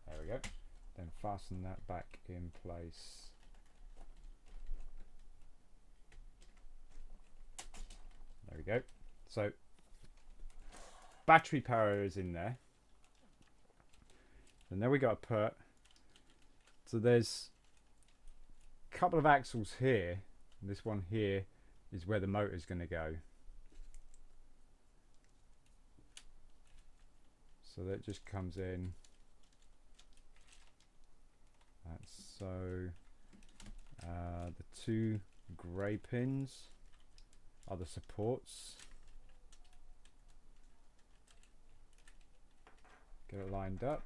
There we go. Then fasten that back in place. There we go. So battery power is in there. And then we got to put, so there's a couple of axles here. This one here is where the motor is going to go. So that just comes in. So the two grey pins are the supports. Get it lined up.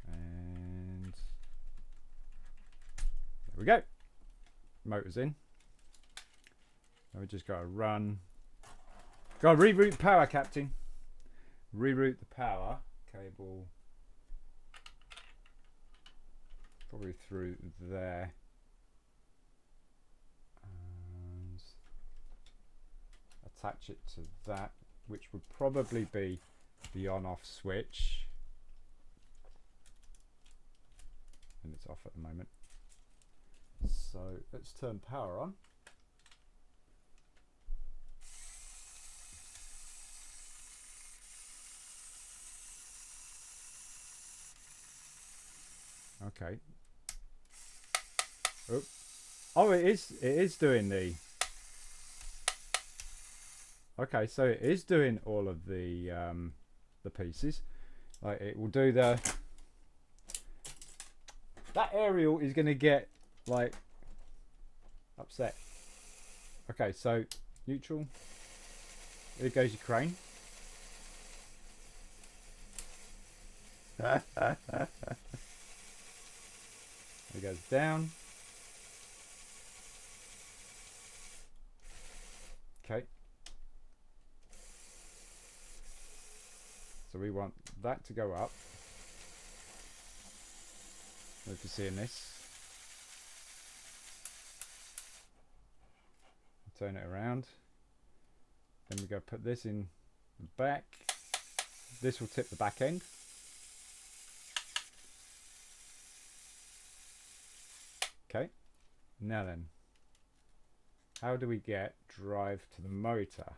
And there we go. Motor's in. Now we just got to run. Got to reroute power, Captain. Reroute the power cable probably through there and attach it to that, which would probably be the on-off switch, and it's off at the moment. So let's turn power on. Okay. Oh, it is doing the. Okay, so it is doing all of the pieces. Like it will do the. That aerial is going to get like upset. Okay, so neutral. Here goes your crane. It goes down. Okay. So we want that to go up. If you're seeing this. Turn it around. Then we go put this in the back. This will tip the back end. Okay, now then, how do we get drive to the motor?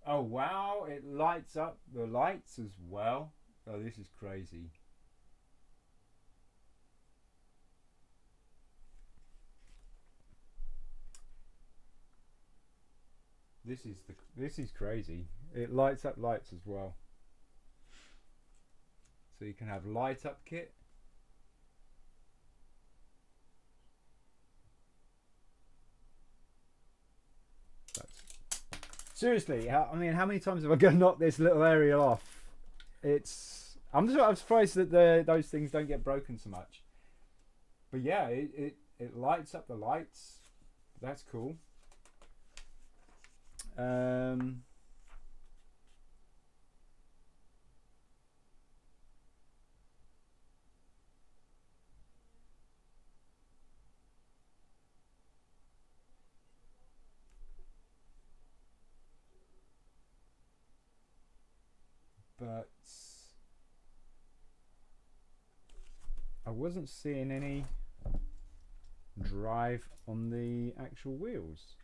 Oh wow, it lights up the lights as well. Oh, this is crazy. This is crazy. It lights up lights as well. So you can have light up kit. Seriously, I mean, how many times have I got to knock this little area off? I'm surprised that those things don't get broken so much. But yeah, it lights up the lights. That's cool. But I wasn't seeing any drive on the actual wheels.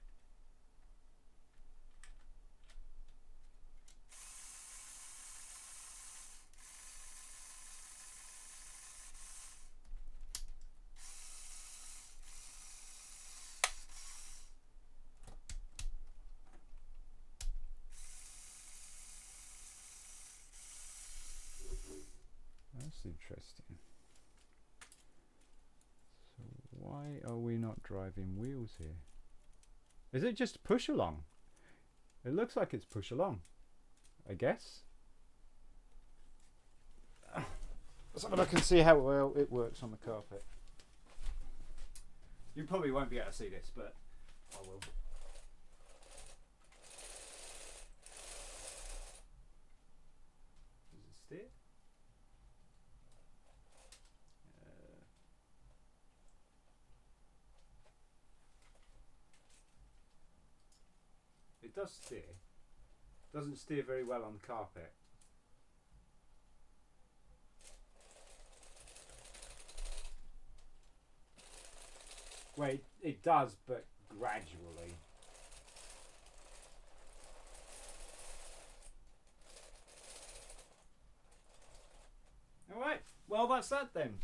That's interesting. So why are we not driving wheels here? Is it just push along? It looks like it's push along, I guess. Let's have a look and see how well it works on the carpet. You probably won't be able to see this, but I will. Does it steer? It does steer. Doesn't steer very well on the carpet. Well, it does, but gradually. Alright, well that's that then.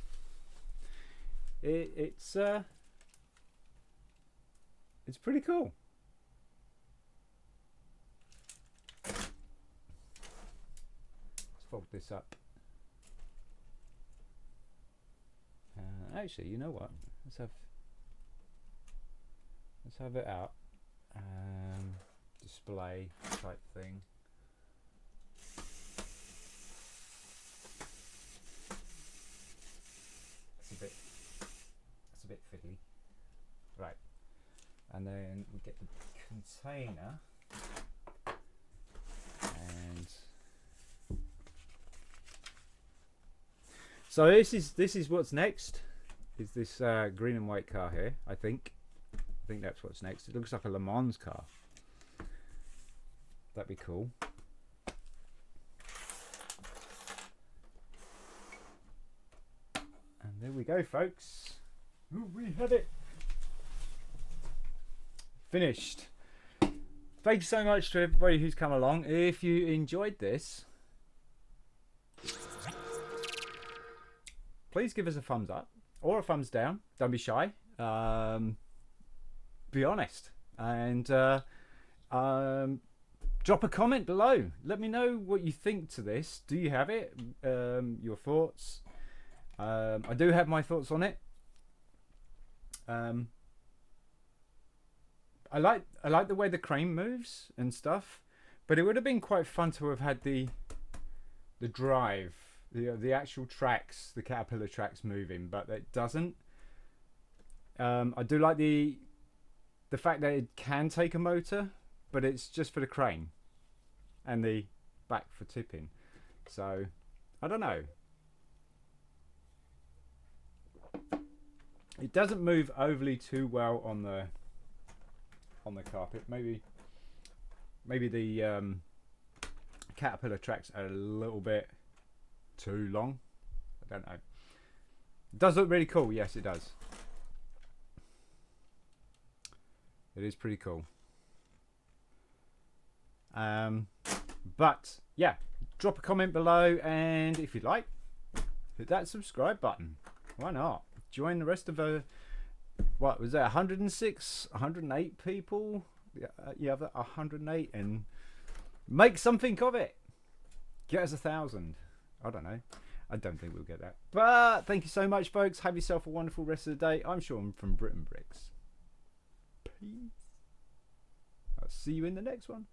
It's pretty cool. Let's fold this up. Actually, you know what? Let's have it out. Display type thing. That's a bit fiddly. Right. And then we get the container. And so this is what's next. Is this green and white car here, I think. I think that's what's next. It looks like a Le Mans car. That'd be cool. And there we go, folks. Ooh, we had it. Finished. Thank you so much to everybody who's come along. If you enjoyed this, please give us a thumbs up or a thumbs down. Don't be shy. Be honest. And drop a comment below. Let me know what you think to this. Do you have it? Your thoughts. I do have my thoughts on it. I like the way the crane moves and stuff, but it would have been quite fun to have had the drive, the actual tracks, the Caterpillar tracks moving, but it doesn't. I do like the fact that it can take a motor, but it's just for the crane and the back for tipping. So I don't know. It doesn't move overly too well on the carpet. Maybe the Caterpillar tracks are a little bit too long. I don't know. It does look really cool. Yes, it does. It is pretty cool. But yeah, drop a comment below, and if you'd like, hit that subscribe button. Why not? Join the rest of the, what was that, 106, 108 people? Yeah, 108, and make something of it. Get us 1,000. I don't know. I don't think we'll get that. But thank you so much, folks. Have yourself a wonderful rest of the day. I'm Sean from BRIT'N Bricks. Peace. I'll see you in the next one.